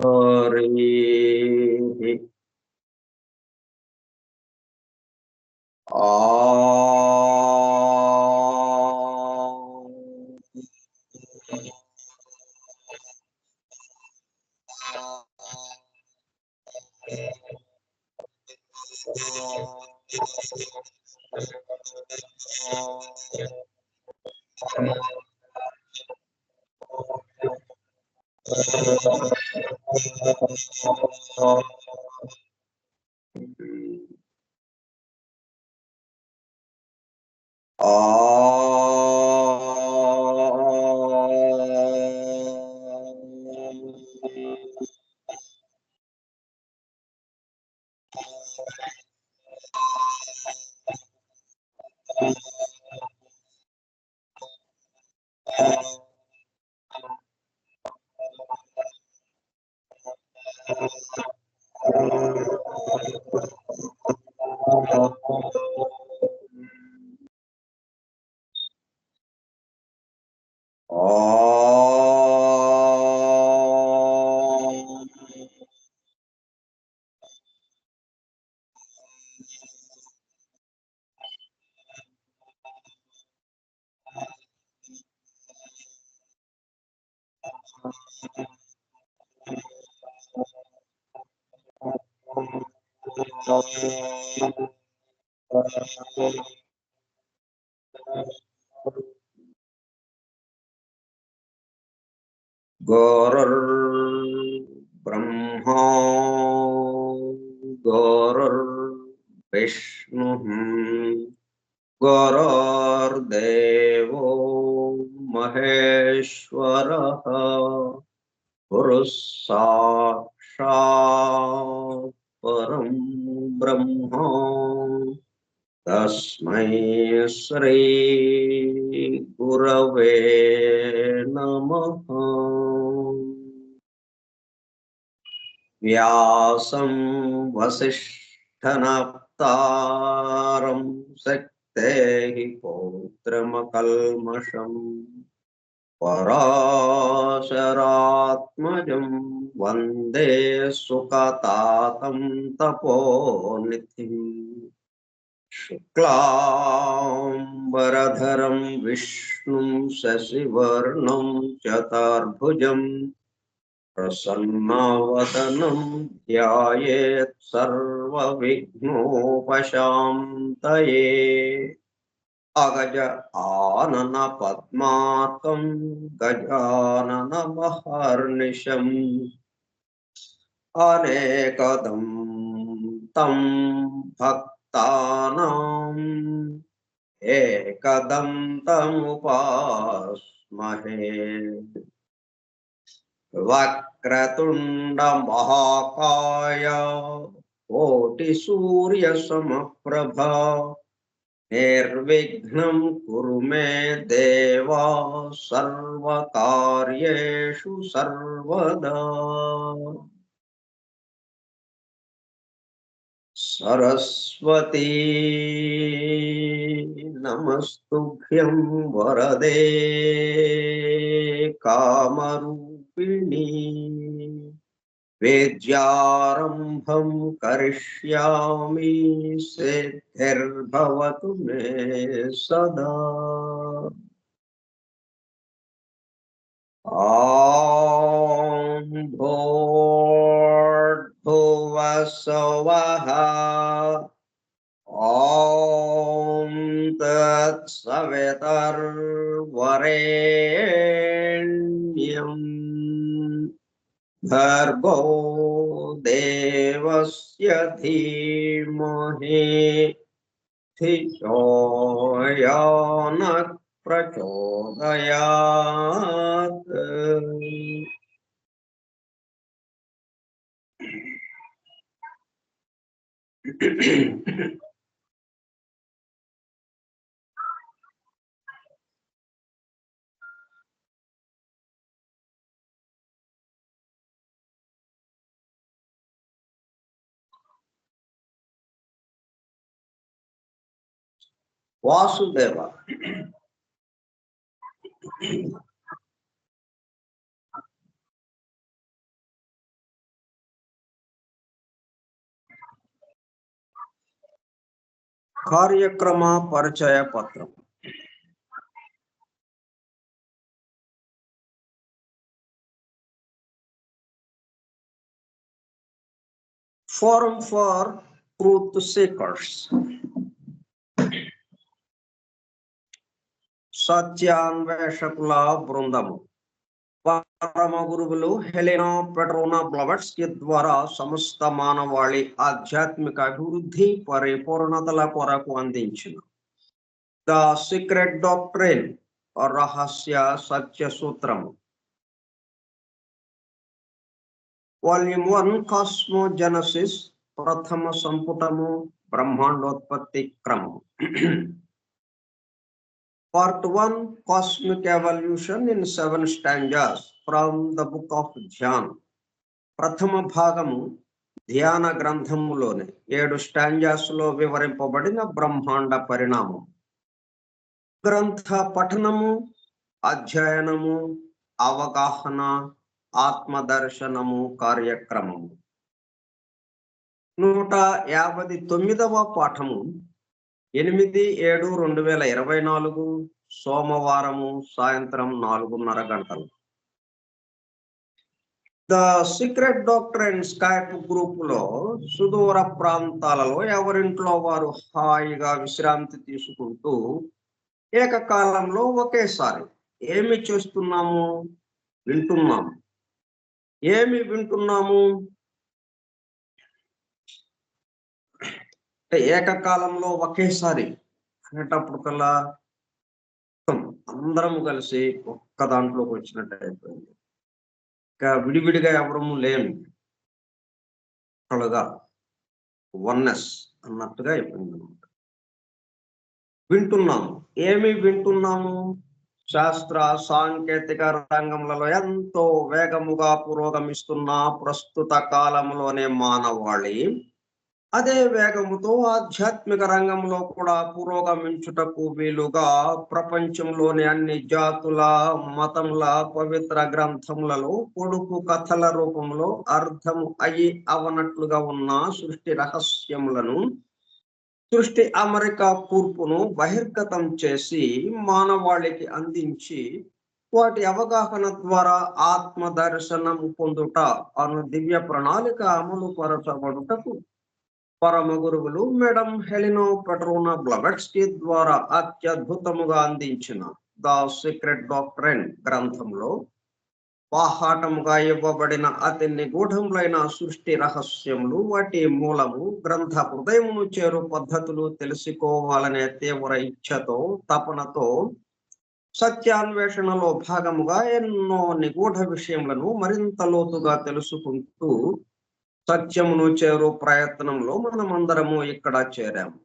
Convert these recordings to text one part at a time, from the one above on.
हरिः आ गुरुर्ब्रह्मा गुरुर्विष्णुः गुरुर्देवो महेश्वरः गुरुः साक्षात् परं ब्रह्म तस्मै श्री गुरवे नमः। व्यासं वसिष्ठनप्तारं शक्तेः पौत्रमकल्मषम् पराशरात्मजं वन्दे सुखतातं तपोनिधिम् शुक्लाम्बरधरं विष्णुं शशिवर्णं चतुर्भुजं प्रसन्नवदनं ध्यायेत् सर्वविघ्नोपशान्तये। अगज आनन पद्मार्कं गजाननमहर्निशम् अनेकदं तं भक्तानाम् एकदन्तमुपास्महे। वक्रतुण्डमहाकाय कोटिसूर्यसमप्रभा निर्विघ्नं कुरु मे देव सर्वकार्येषु सर्वदा। सरस्वती नमस्तुभ्यं वरदे कामरूपिणी विद्यारम्भं करिष्यामि सिद्धिर्भवतु मे सदा। ॐ भूर्भुवः स्वः ॐ तत्सवितुर्वरेण्यं भर्गो देवस्य धीमहि धियो यो नः प्रचोदयात्। वासुदेव కార్యక్రమ పరిచయ పత్రం. Forum for Truth Seekers. సత్యాన్వేషకుల బృందము. పరమ గురువులు హెలెనా పెట్రోనా బ్లవెట్స్కీ ద్వారా సమస్త మానవాళి ఆధ్యాత్మిక అభివృద్ధి పరిపూర్ణతల కొరకు అందించిన ద సీక్రెట్ డాక్ట్రైన్ రహస్య సత్య సూత్రము. వాల్యూమ్ 1 కాస్మోజెనసిస్ ప్రథమ సంపుటము బ్రహ్మాండోత్పత్తి క్రమము. Part 1 Cosmic Evolution in 7 stanzas from the book of Dhyan. ప్రథమ భాగము ధ్యాన గ్రంథములోని 7 స్టాంజాస్ లో వివరింపబడిన బ్రహ్మాండ పరిణామం. గ్రంథ పఠనము, అధ్యయనము, అవగాహన, ఆత్మదర్శనము కార్యక్రమము. 159వ పాఠము 8/7/2024 సోమవారము సాయంత్రం 4:30 గంటలు. The secret doctrine Skype group లో సుదూర ప్రాంతాలలో ఎవరింట్లో వారు హాయిగా విశ్రాంతి తీసుకుంటూ ఏకకాలంలో ఒకేసారి ఏమి చేస్తున్నాము? వింటున్నాము. ఏమి వింటున్నాము? ఏకకాలంలో ఒకేసారి అనేటప్పుడు కల్లా అందరం కలిసి ఒక్క దాంట్లోకి వచ్చినట్టు అయిపోయింది. ఇంకా విడివిడిగా ఎవరము లేము, ఒకళ్ళుగా వన్నెస్ అన్నట్టుగా అయిపోయింది అనమాట. వింటున్నాము. ఏమి వింటున్నాము? శాస్త్ర సాంకేతిక రంగంలో ఎంతో వేగముగా పురోగమిస్తున్న ప్రస్తుత కాలంలోనే మానవాళి అదే వేగముతో ఆధ్యాత్మిక రంగంలో కూడా పురోగమించుటకు వీలుగా ప్రపంచంలోని అన్ని జాతుల మతముల పవిత్ర గ్రంథములలో పొడుపు కథల రూపంలో అర్థము అయి అవనట్లుగా ఉన్న సృష్టి రహస్యములను, సృష్టి అమరిక కూర్పును బహిర్గతం చేసి మానవాళికి అందించి వాటి అవగాహన ద్వారా ఆత్మ దర్శనం పొందుట అను దివ్య ప్రణాళిక అమలు పరచబడుటకు పరమ గురువులు మేడం హెలెనా పెట్రోనా బ్లవెట్స్కీ ద్వారా అత్యద్భుతముగా అందించిన ద సీక్రెట్ డాక్ట్రైన్ గ్రంథంలో పాహాటముగా ఇవ్వబడిన అతి నిగూఢములైన సృష్టి రహస్యములు, వాటి మూలము, గ్రంథ హృదయమును చేరు పద్ధతులు తెలుసుకోవాలనే తీవ్ర ఇచ్ఛతో, తపనతో సత్యాన్వేషణలో భాగముగా ఎన్నో నిగూఢ విషయములను మరింత లోతుగా తెలుసుకుంటూ సత్యమును చేరు ప్రయత్నంలో మనమందరము ఇక్కడ చేరాము.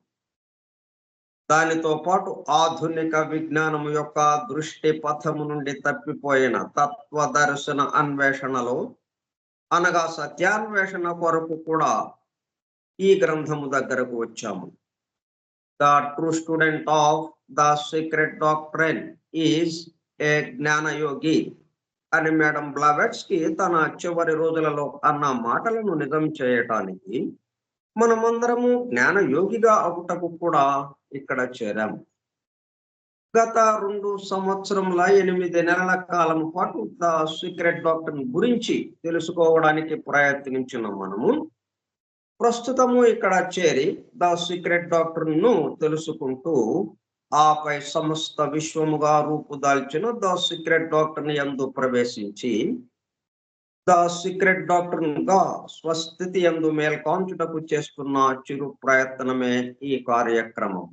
దానితో పాటు ఆధునిక విజ్ఞానము యొక్క దృష్టి పథము నుండి తప్పిపోయిన తత్వదర్శన అన్వేషణలో అనగా సత్యాన్వేషణ కొరకు కూడా ఈ గ్రంథము దగ్గరకు వచ్చాము. The true student of the secret doctrine is a జ్ఞానయోగి అని మేడం బ్లవెట్స్కీ తన చివరి రోజులలో అన్న మాటలను నిజం చేయటానికి మనమందరము జ్ఞానయోగిగా అవుటకు కూడా ఇక్కడ చేరాము. గత 2 సంవత్సరముల 8 నెలల కాలం పాటు ద సీక్రెట్ డాక్టర్ గురించి తెలుసుకోవడానికి ప్రయత్నించిన మనము ప్రస్తుతము ఇక్కడ చేరి ద సీక్రెట్ డాక్టర్ ను తెలుసుకుంటూ ఆపై సమస్త విశ్వముగా రూపుదాల్చిన ద సీక్రెట్ డాక్టర్ యందు ప్రవేశించి ద సీక్రెట్ డాక్టర్ గా స్వస్థితి యందు మేల్కాంచుటకు చేస్తున్న చిరు ప్రయత్నమే ఈ కార్యక్రమం.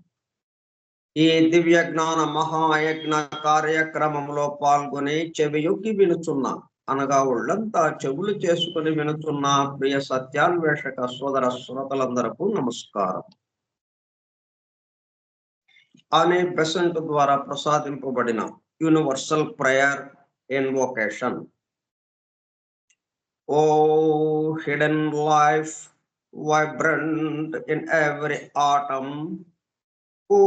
ఈ దివ్య జ్ఞాన మహాయజ్ఞ కార్యక్రమంలో పాల్గొని చెవియొగ్గి వినుచున్న అనగా ఒళ్ళంతా చెవులు చేసుకుని వినుచున్న ప్రియ సత్యాన్వేషక సోదర శ్రోతలందరకు నమస్కారం. అనే బెసెంట్ ద్వారా ప్రసాదింపబడిన universal prayer invocation. O hidden life vibrant in every atom, O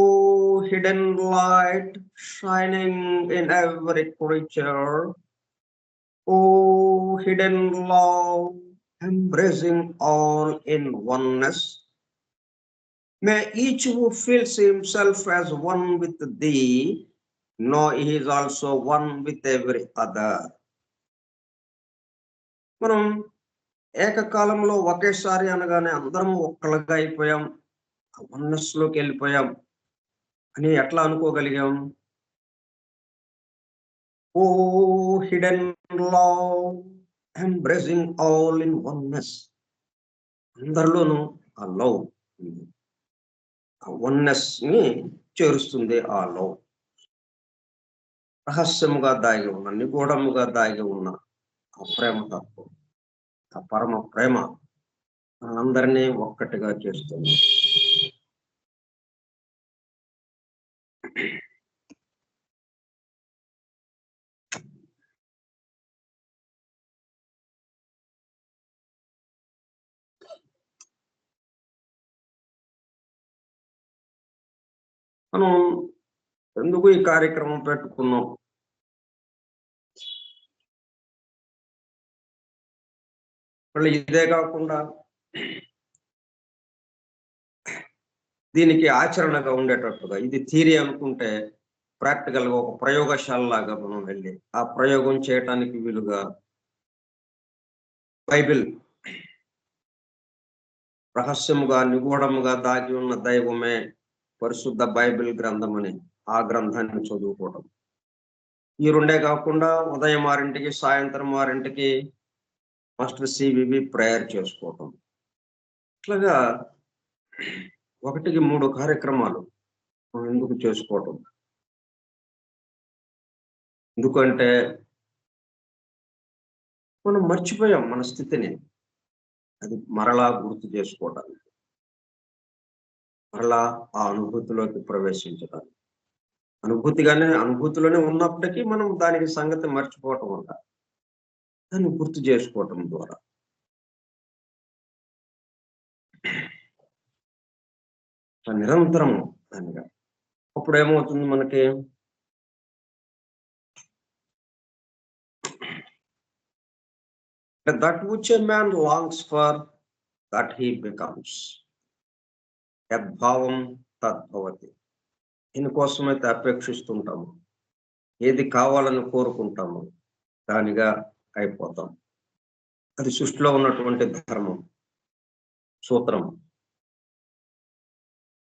hidden light shining in every creature, O hidden love embracing all in oneness, May each who feels himself as one with thee know he is also one with every other. మనం ఏకకాలంలో ఒకేసారి అనగానే అందరం ఒక్కలుగా అయిపోయాం, వన్నెస్లోకి వెళ్ళిపోయాం అని ఎట్లా అనుకోగలిగాం? O hidden love embracing all in oneness. అందరిలోనూ ఆ లవ్, ఆ వన్నెస్ ని చేరుస్తుంది ఆ లవ్. రహస్యముగా దాగి ఉన్న, నిగూఢముగా దాగి ఉన్న ఆ ప్రేమ తత్వం, ఆ పరమ ప్రేమ అందరినీ ఒక్కటిగా చేస్తుంది. మనం ఎందుకు ఈ కార్యక్రమం పెట్టుకున్నాం? మళ్ళీ ఇదే కాకుండా దీనికి ఆచరణగా ఉండేటట్టుగా, ఇది థియరీ అనుకుంటే ప్రాక్టికల్ గా ఒక ప్రయోగశాల లాగా మనం వెళ్ళి ఆ ప్రయోగం చేయటానికి వీలుగా బైబిల్, రహస్యముగా నిగూఢముగా దాగి ఉన్న దైవమే పరిశుద్ధ బైబిల్ గ్రంథం అని ఆ గ్రంథాన్ని చదువుకోవడం. ఈ రెండే కాకుండా ఉదయం 6ంటికి, సాయంత్రం 6ంటికి మాస్టర్ సివివి ప్రేయర్ చేసుకోవటం. ఇట్లాగా 1కి 3 కార్యక్రమాలు మనం ఎందుకు చేసుకోవటం? ఎందుకంటే మనం మర్చిపోయాం మన స్థితిని. అది మరలా గుర్తు చేసుకోవడానికి, మరలా ఆ అనుభూతిలోకి ప్రవేశించడానికి. అనుభూతిలోనే ఉన్నప్పటికీ మనం దానికి సంగతి మర్చిపోవటం వల్ల దాన్ని గుర్తు చేసుకోవటం ద్వారా నిరంతరం దానిగా అప్పుడు ఏమవుతుంది మనకి? That which a man longs for, that he becomes. యద్భావం తద్భవతి. దీనికోసమైతే అపేక్షిస్తుంటాము, ఏది కావాలని కోరుకుంటాము, దానిగా అయిపోతాం. అది సృష్టిలో ఉన్నటువంటి ధర్మం, సూత్రం.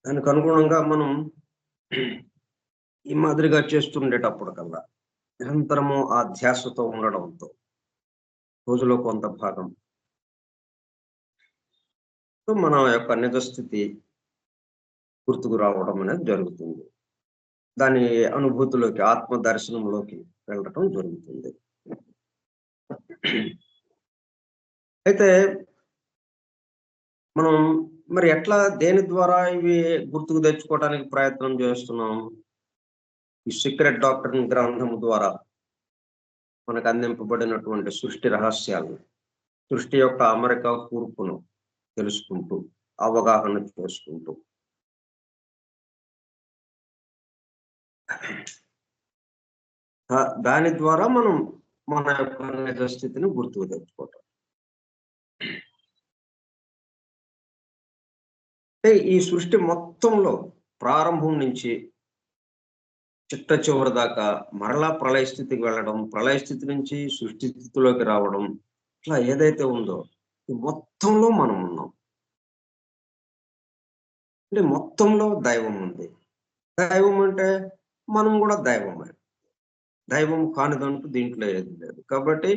దానికి అనుగుణంగా మనం ఈ మాదిరిగా చేస్తుండేటప్పుడు కల్లా నిరంతరము ఆ ధ్యాసతో ఉండడంతో రోజులో కొంత భాగం మన యొక్క నిజస్థితి గుర్తుకు రావడం అనేది జరుగుతుంది. దాని అనుభూతిలోకి, ఆత్మ దర్శనంలోకి వెళ్ళటం జరుగుతుంది. అయితే మనం మరి ఎట్లా, దేని ద్వారా ఇవి గుర్తుకు తెచ్చుకోవడానికి ప్రయత్నం చేస్తున్నాం? ఈ సీక్రెట్ డాక్టరీన్ గ్రంథం ద్వారా మనకు అందింపబడినటువంటి సృష్టి రహస్యాలు, సృష్టి యొక్క అమరిక కూర్పును తెలుసుకుంటూ, అవగాహన చేసుకుంటూ దాని ద్వారా మనం మన యొక్క నిజస్థితిని గుర్తుకు తెచ్చుకోవటం. అంటే ఈ సృష్టి మొత్తంలో ప్రారంభం నుంచి చిట్ట చివరి దాకా మరలా ప్రళయ స్థితికి వెళ్ళడం, ప్రళయ స్థితి నుంచి సృష్టి స్థితిలోకి రావడం, ఇట్లా ఏదైతే ఉందో ఈ మొత్తంలో మనం ఉన్నాం. అంటే మొత్తంలో దైవం ఉంది. దైవం అంటే మనం కూడా దైవమే. దైవం కానిదంటూ దీంట్లో ఏది లేదు. కాబట్టి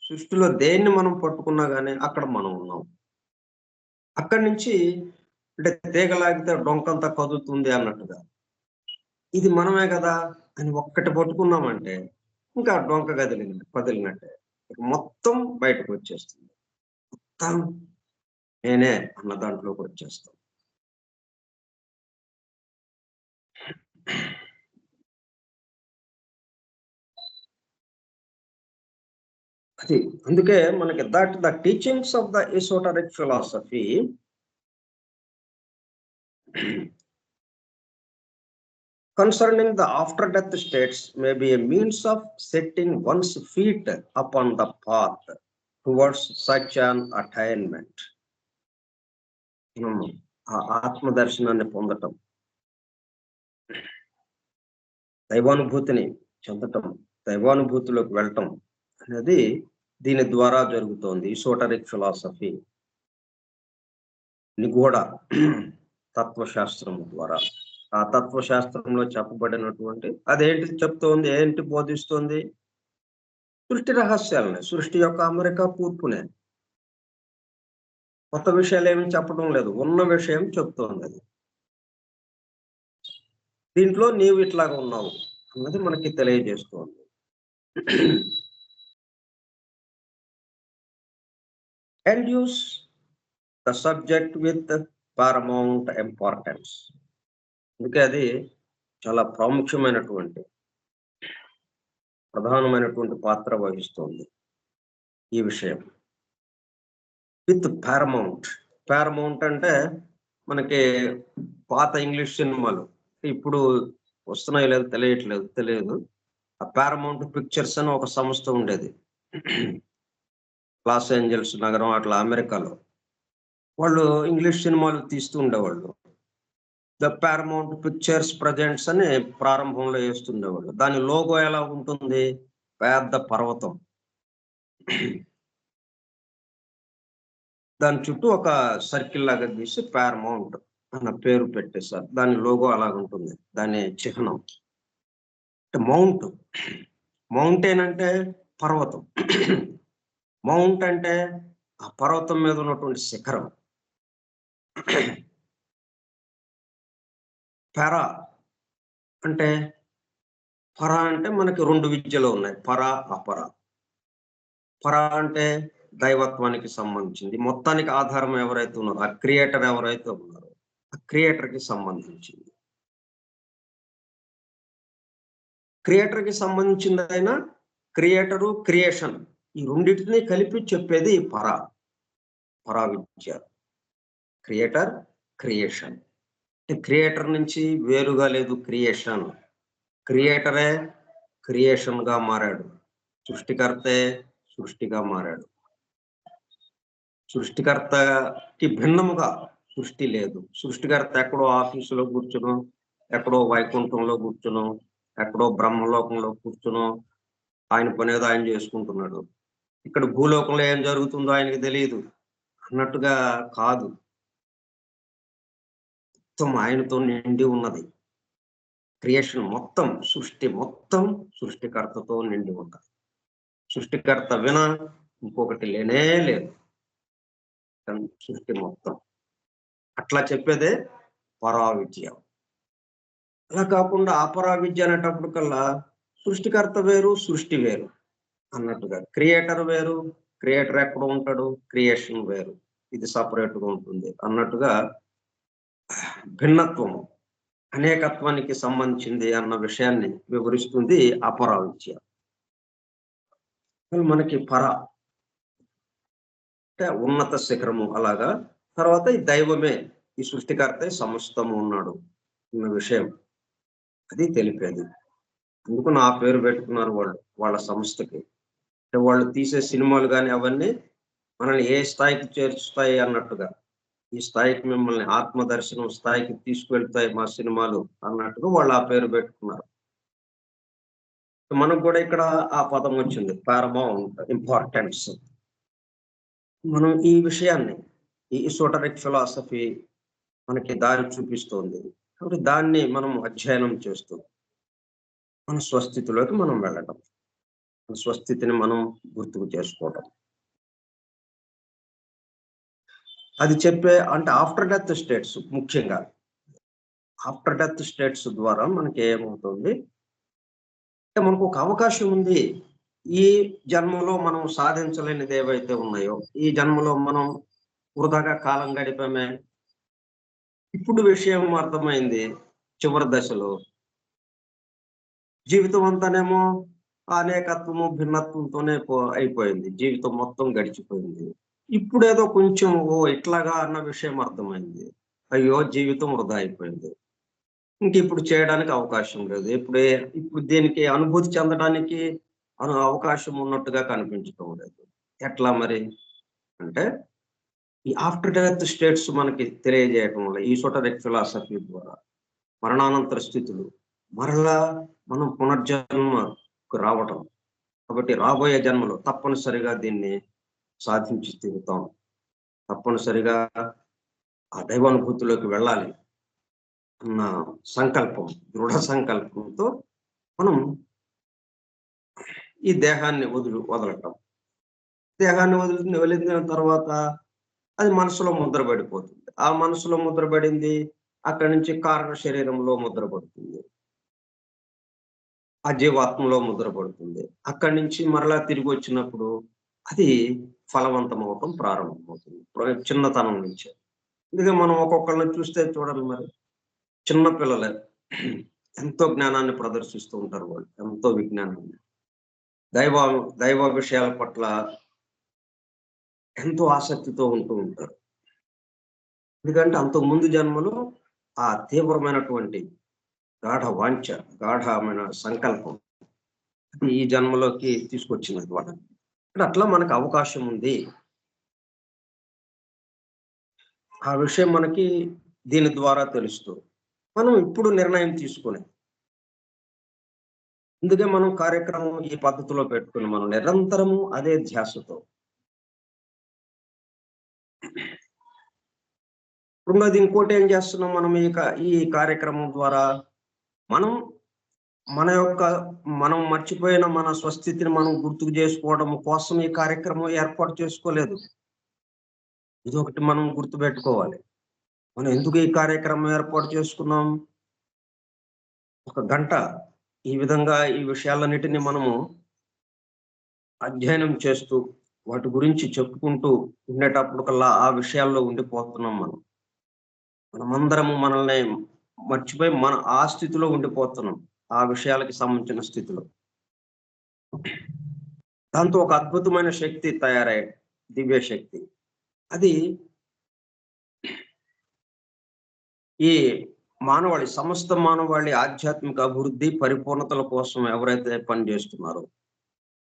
సృష్టిలో దేన్ని మనం పట్టుకున్నా కానీ అక్కడ మనం ఉన్నాం. అక్కడి నుంచి అంటే తీగలాగితే డొంకంతా కదులుతుంది అన్నట్టుగా ఇది మనమే కదా అని ఒక్కటి పట్టుకున్నామంటే ఇంకా డొంక కదిలినట్టే. మొత్తం బయటకు వచ్చేస్తుంది. మొత్తం నేనే అన్న దాంట్లోకి వచ్చేస్తాం. అది అందుకే మనకి the teachings of the esoteric philosophy concerning the after death states may be a means of setting one's feet upon the path towards such an attainment. ఆ ఆత్మ దర్శనాన్ని పొందటం, దైవానుభూతిని చెందటం, దైవానుభూతిలోకి వెళ్ళటం అనేది దీని ద్వారా జరుగుతోంది. ఈసోటరిక్ ఫిలాసఫీ, నిగూఢ తత్వశాస్త్రం ద్వారా. ఆ తత్వశాస్త్రంలో చెప్పబడినటువంటి అదేంటి చెప్తోంది, ఏంటి బోధిస్తోంది? సృష్టి రహస్యాలనే, సృష్టి యొక్క అమెరికా కూర్పునే. కొత్త విషయాలు ఏమి చెప్పడం లేదు, ఉన్న విషయం చెప్తోంది అది. దీంట్లో నీవు ఇట్లాగా ఉన్నావు అన్నది మనకి తెలియజేస్తోంది. And use the subject with paramount importance. అందుకే అది చాలా ప్రాముఖ్యమైనటువంటి, ప్రధానమైనటువంటి పాత్ర వహిస్తోంది ఈ విషయం. With paramount. పారమౌంట్ అంటే మనకి పాత ఇంగ్లీష్ సినిమాలు ఇప్పుడు వస్తున్నాయో లేదో తెలియదు. ఆ పారమౌంట్ పిక్చర్స్ అని ఒక సంస్థ ఉండేది లాస్ ఏంజల్స్ నగరం, అట్లా అమెరికాలో. వాళ్ళు ఇంగ్లీష్ సినిమాలు తీస్తూ ఉండేవాళ్ళు. ద పారమౌంట్ పిక్చర్స్ ప్రజెంట్స్ అని ప్రారంభంలో వేస్తుండేవాళ్ళు. దాని లోగో ఎలా ఉంటుంది? పెద్ద పర్వతం, దాని చుట్టూ ఒక సర్కిల్ లాగా గీసి పారమౌంట్ అన్న పేరు పెట్టేశారు. దాని లోగో అలాగుంటుంది, దాని చిహ్నం. మౌంట్, మౌంటైన్ అంటే పర్వతం. మౌంట్ అంటే ఆ పర్వతం మీద ఉన్నటువంటి శిఖరం. పారా అంటే, పరా అంటే మనకి 2 విద్యలు ఉన్నాయి, పరా అపరా. పరా అంటే దైవత్వానికి సంబంధించింది. మొత్తానికి ఆధారం ఎవరైతే ఉన్నారో, ఆ క్రియేటర్ ఎవరైతే ఉన్నారో, ఆ క్రియేటర్ కి సంబంధించింది. క్రియేటర్ కి సంబంధించిందైనా క్రియేటరు, క్రియేషన్ ఈ రెండింటిని కలిపి చెప్పేది పరా విద్య. Creator, creation. క్రియేటర్ నుంచి వేరుగా లేదు క్రియేషన్. క్రియేటరే క్రియేషన్ గా మారాడు, సృష్టికర్తే సృష్టిగా మారాడు. సృష్టికర్తకి భిన్నముగా సృష్టి లేదు. సృష్టికర్త ఎక్కడో ఆఫీసులో కూర్చునో, ఎక్కడో వైకుంఠంలో కూర్చునో, ఎక్కడో బ్రహ్మలోకంలో కూర్చునో ఆయన పనేదో ఆయన చేసుకుంటున్నాడు. ఇక్కడ భూలోకంలో ఏం జరుగుతుందో ఆయనకి తెలియదు అన్నట్టుగా కాదు. మొత్తం ఆయనతో నిండి ఉన్నది. క్రియేషన్ మొత్తం, సృష్టి మొత్తం సృష్టికర్తతో నిండి ఉన్నది. సృష్టికర్త వినా ఇంకొకటి లేనే లేదు సృష్టి మొత్తం. అట్లా చెప్పేదే పరావిద్య. అలా కాకుండా అపరా విద్య అనేటప్పుడు కల్లా సృష్టికర్త వేరు, సృష్టి వేరు అన్నట్టుగా. క్రియేటర్ వేరు, క్రియేటర్ ఎక్కడ ఉంటాడు, క్రియేషన్ వేరు, ఇది సపరేట్ గా ఉంటుంది అన్నట్టుగా భిన్నత్వము, అనేకత్వానికి సంబంధించింది అన్న విషయాన్ని వివరిస్తుంది అపరా విద్య. మనకి పర అంటే ఉన్నత శిఖరము అలాగా. తర్వాత ఈ దైవమే, ఈ సృష్టికర్త సమస్తము ఉన్నాడు అన్న విషయం అది తెలిపేది. అందుకు నా పేరు పెట్టుకున్నారు వాళ్ళు, వాళ్ళ సంస్థకి. అంటే వాళ్ళు తీసే సినిమాలు కానీ అవన్నీ మనల్ని ఏ స్థాయికి చేర్చుతాయి అన్నట్టుగా, ఈ స్థాయికి మిమ్మల్ని ఆత్మదర్శనం స్థాయికి తీసుకువెళ్తాయి మా సినిమాలు అన్నట్టుగా వాళ్ళు ఆ పేరు పెట్టుకున్నారు. మనకు కూడా ఇక్కడ ఆ పదం వచ్చింది, పారమౌంట్ ఇంపార్టెన్స్. మనం ఈ విషయాన్ని, ఈ ఈసోటరిక్ ఫిలాసఫీ మనకి దారి చూపిస్తోంది. కాబట్టి దాన్ని మనం అధ్యయనం చేస్తూ మన స్వస్థితిలోకి మనం వెళ్ళటం, మన స్వస్థితిని మనం గుర్తుకు చేసుకోవటం. అది చెప్పే అంటే ఆఫ్టర్ డెత్ స్టేట్స్, ముఖ్యంగా ఆఫ్టర్ డెత్ స్టేట్స్ ద్వారా మనకి ఏమవుతుంది అంటే, మనకు ఒక అవకాశం ఉంది. ఈ జన్మలో మనం సాధించలేనిది ఏవైతే ఉన్నాయో, ఈ జన్మలో మనం వృధాగా కాలం గడిపామే, ఇప్పుడు విషయం అర్థమైంది. చివరి దశలో జీవితం అంతానేమో అనేకత్వము, భిన్నత్వంతోనే అయిపోయింది. జీవితం మొత్తం గడిచిపోయింది. ఇప్పుడేదో కొంచెం ఇట్లాగా అన్న విషయం అర్థమైంది. అయ్యో జీవితం వృధా అయిపోయింది, ఇంక ఇప్పుడు చేయడానికి అవకాశం లేదు. ఇప్పుడు దీనికి అనుభూతి చెందడానికి అవకాశం ఉన్నట్టుగా కనిపించడం లేదు. ఎట్లా మరి అంటే, ఈ ఆఫ్టర్ డెత్ స్టేట్స్ మనకి తెలియజేయటం వల్ల ఈసోటరిక్ ఫిలాసఫీ ద్వారా మరణానంతర స్థితులు మరలా మనం పునర్జన్మకు రావటం. కాబట్టి రాబోయే జన్మలో తప్పనిసరిగా దీన్ని సాధించి తీరుతాం. తప్పనిసరిగా ఆ దైవానుభూతిలోకి వెళ్ళాలి అన్న సంకల్పం, దృఢ సంకల్పంతో మనం ఈ దేహాన్ని వదలటం. దేహాన్ని వదిలిన తర్వాత అది మనసులో ముద్రపడిపోతుంది. ఆ మనసులో ముద్రపడింది అక్కడి నుంచి కారణ శరీరంలో ముద్రపడుతుంది. ఆ జీవాత్మలో ముద్రపడుతుంది. అక్కడి నుంచి మరలా తిరిగి వచ్చినప్పుడు అది ఫలవంతం అవ్వటం ప్రారంభమవుతుంది. చిన్నతనం నుంచే. అందుకే మనం ఒక్కొక్కళ్ళని చూస్తే చూడండి మరి చిన్న పిల్లలే ఎంతో జ్ఞానాన్ని ప్రదర్శిస్తూ ఉంటారు వాళ్ళు. ఎంతో విజ్ఞానాన్ని. దైవ దైవ విషయాల పట్ల ఎంతో ఆసక్తితో ఉంటూ ఉంటారు. ఎందుకంటే అంతకు ముందు జన్మలో ఆ తీవ్రమైనటువంటి గాఢ వాంఛ, గాఢమైన సంకల్పం ఈ జన్మలోకి తీసుకొచ్చినది వాళ్ళని. అట్లా మనకు అవకాశం ఉంది. ఆ విషయం మనకి దీని ద్వారా తెలుస్తూ మనం ఇప్పుడు నిర్ణయం తీసుకునే అందుకే మనం కార్యక్రమం ఈ పద్ధతిలో పెట్టుకుని మనం నిరంతరము అదే ధ్యాసతో రెండోది ఇంకోటి ఏం చేస్తున్నాం మనం ఈ కార్యక్రమం ద్వారా మనం మనం మర్చిపోయిన మన స్వస్థితిని మనం గుర్తుకు చేసుకోవడం కోసం ఈ కార్యక్రమం ఏర్పాటు చేసుకోలేదు. ఇదొకటి మనం గుర్తుపెట్టుకోవాలి. మనం ఎందుకు ఈ కార్యక్రమం ఏర్పాటు చేసుకున్నాం? ఒక గంట ఈ విధంగా ఈ విషయాలన్నిటిని మనము అధ్యయనం చేస్తూ వాటి గురించి చెప్పుకుంటూ ఉండేటప్పుడు కల్లా ఆ విషయాల్లో ఉండిపోతున్నాం మనం. మనమందరము మనల్ని మర్చిపోయి ఆ స్థితిలో ఉండిపోతున్నాం. ఆ విషయాలకి సంబంధించిన స్థితిలో. దాంతో ఒక అద్భుతమైన శక్తి తయారయ్యే దివ్య శక్తి. అది ఈ సమస్త మానవాళి ఆధ్యాత్మిక అభివృద్ధి పరిపూర్ణతల కోసం ఎవరైతే పనిచేస్తున్నారో,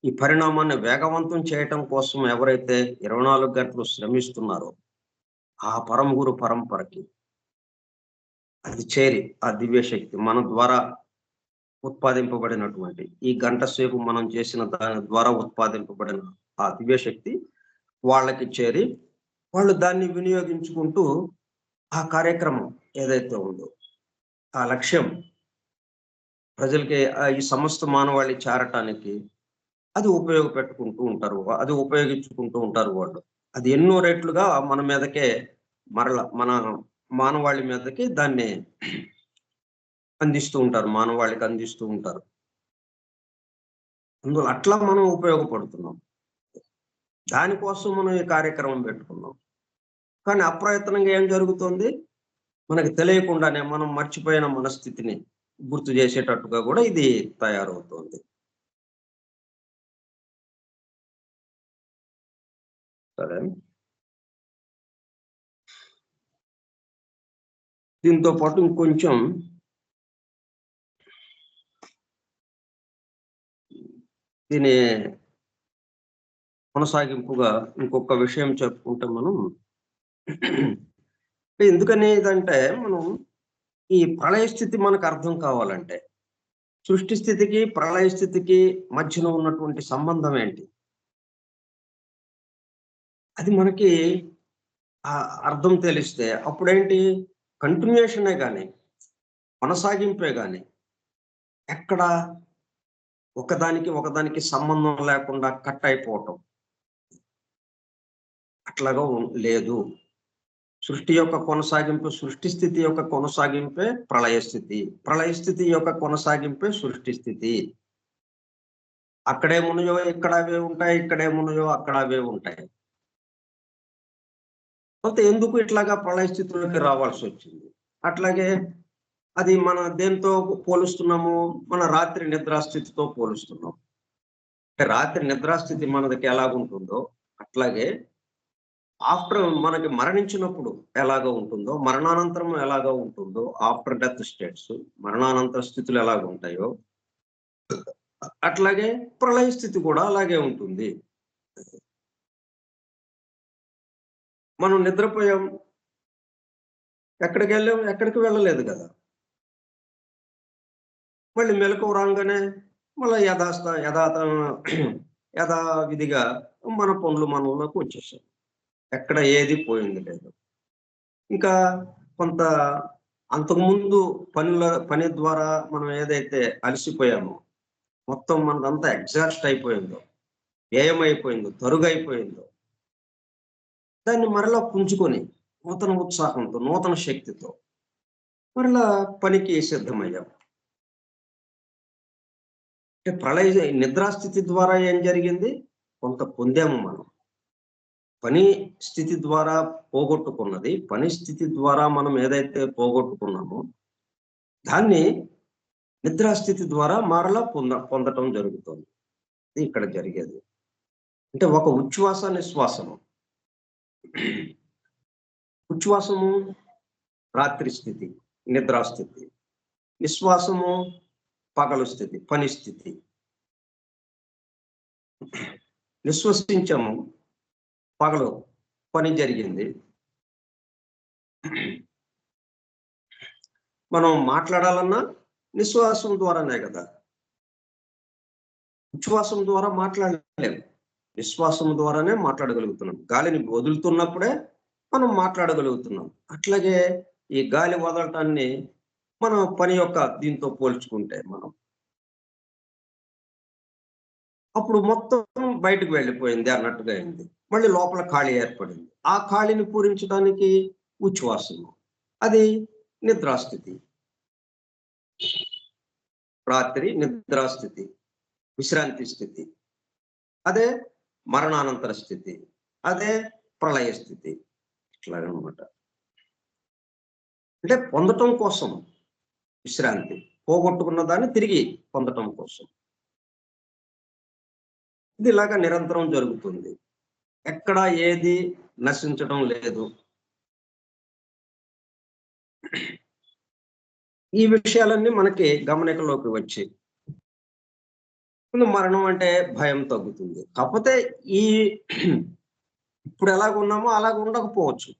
ఈ పరిణామాన్ని వేగవంతం చేయటం కోసం ఎవరైతే 24 గంటలు శ్రమిస్తున్నారో, ఆ పరమ గురు పరంపరకి అది చేరి ఆ దివ్య శక్తి మన ద్వారా ఉత్పాదింపబడినటువంటి ఈ గంట సేపు మనం చేసిన దాని ద్వారా ఉత్పాదింపబడిన ఆ దివ్య శక్తి వాళ్ళకి చేరి వాళ్ళు దాన్ని వినియోగించుకుంటూ ఆ కార్యక్రమం ఏదైతే ఉందో ఆ లక్ష్యం ప్రజలకి ఈ సమస్త మానవాళి చేరటానికి అది అది ఉపయోగించుకుంటూ ఉంటారు వాళ్ళు. అది ఎన్నో రెట్లుగా మన మీదకే మన మానవాళి మీదకి దాన్ని అందిస్తూ ఉంటారు. మానవాళికి అందిస్తూ ఉంటారు. అందువల్ల అట్లా మనం ఉపయోగపడుతున్నాం. దానికోసం మనం ఈ కార్యక్రమం పెట్టుకున్నాం. కానీ అప్రయత్నంగా ఏం జరుగుతుంది? మనకు తెలియకుండానే మనం మర్చిపోయిన మనస్థితిని గుర్తు చేసేటట్టుగా కూడా ఇది తయారవుతుంది. సరే. దీంతో పాటు ఇంకొంచెం దీని కొనసాగింపుగా ఇంకొక విషయం చెప్పుకుంటే మనం ఎందుకనేదంటే మనం ఈ ప్రళయ స్థితి మనకు అర్థం కావాలంటే సృష్టి స్థితికి ప్రళయ స్థితికి మధ్యలో ఉన్నటువంటి సంబంధం ఏంటి? అది మనకి అర్థం తెలిస్తే అప్పుడేంటి కంటిన్యూషనే గాని కొనసాగింపే గాని ఎక్కడ ఒకదానికి సంబంధం లేకుండా కట్ అయిపోవటం అట్లాగా లేదు. సృష్టి యొక్క కొనసాగింపు సృష్టి స్థితి యొక్క కొనసాగింపే ప్రళయ స్థితి. ప్రళయ స్థితి యొక్క కొనసాగింపే సృష్టి స్థితి. అక్కడేమున్నాయో ఇక్కడ అవే ఉంటాయి, ఇక్కడేమున్నాయో అక్కడ అవే ఉంటాయి. అయితే ఎందుకు ఇట్లాగా ప్రళయ స్థితిలోకి రావాల్సి వచ్చింది? అట్లాగే అది మన దేంతో పోలుస్తున్నాము? మన రాత్రి నిద్రాస్థితితో పోలుస్తున్నాం. అంటే రాత్రి నిద్రాస్థితి మనకి ఎలాగుంటుందో అట్లాగే మనకి మరణించినప్పుడు ఎలాగ ఉంటుందో, మరణానంతరం ఎలాగ ఉంటుందో, ఆఫ్టర్ డెత్ స్టేట్స్ మరణానంతర స్థితులు ఎలాగ ఉంటాయో అట్లాగే ప్రళయ స్థితి కూడా అలాగే ఉంటుంది. మనం నిద్రపోయాం, ఎక్కడికి వెళ్ళాం, ఎక్కడికి వెళ్ళలేదు కదా. మళ్ళీ మెలకువ రాగానే మళ్ళీ యథావిధిగా మన మనలోకి వచ్చేసాం. ఎక్కడ ఏది పోయింది లేదు. ఇంకా కొంత అంతకుముందు పని ద్వారా మనం ఏదైతే అలసిపోయామో, మొత్తం మనదంతా ఎగ్జాస్ట్ అయిపోయిందో, వ్యయమైపోయిందో, తరుగైపోయిందో, దాన్ని మరలా పుంజుకొని నూతన ఉత్సాహంతో, నూతన శక్తితో మరలా పనికి సిద్ధమయ్యాం. అంటే నిద్రాస్థితి ద్వారా ఏం జరిగింది? కొంత పొందాము మనం. పని స్థితి ద్వారా పోగొట్టుకున్నది, పని స్థితి ద్వారా మనం ఏదైతే పోగొట్టుకున్నామో, దాన్ని నిద్రాస్థితి ద్వారా మరలా పొందటం జరుగుతుంది. ఇది ఇక్కడ జరిగేది. అంటే ఒక ఉచ్ఛ్వాస, నిశ్వాసము. ఉచ్ఛ్వాసము రాత్రి స్థితి, నిద్రాస్థితి. నిశ్వాసము పగలు స్థితి, పని స్థితి. నిశ్వసించాము, పగలు పని జరిగింది. మనం మాట్లాడాలన్నా నిశ్వాసం ద్వారానే కదా. ఉచ్ఛ్వాసం ద్వారా మాట్లాడలేము, నిశ్వాసం ద్వారానే మాట్లాడగలుగుతున్నాం. గాలిని వదులుతున్నప్పుడే మనం మాట్లాడగలుగుతున్నాం. అట్లాగే ఈ గాలి వదలటాన్ని మనం పని యొక్క దీంతో పోల్చుకుంటే మనం అప్పుడు మొత్తం బయటకు వెళ్ళిపోయింది అన్నట్టుగా అయింది. మళ్ళీ లోపల ఖాళీ ఏర్పడింది. ఆ ఖాళీని పూరించడానికి ఉచ్ఛ్వాసము, అది నిద్రాస్థితి. రాత్రి నిద్రాస్థితి, విశ్రాంతి స్థితి. అదే మరణానంతర స్థితి, అదే ప్రళయ స్థితి. ఇట్లాగనమాట. అంటే పొందటం కోసం విశ్రాంతి, పోగొట్టుకున్న దాన్ని తిరిగి పొందటం కోసం. ఇది ఇలాగా నిరంతరం జరుగుతుంది. ఎక్కడ ఏది నశించడం లేదు. ఈ విషయాలన్నీ మనకి గమనికలోకి వచ్చి మరణం అంటే భయం తగ్గుతుంది. కాకపోతే ఇప్పుడు ఎలాగ ఉన్నామో అలాగ ఉండకపోవచ్చు.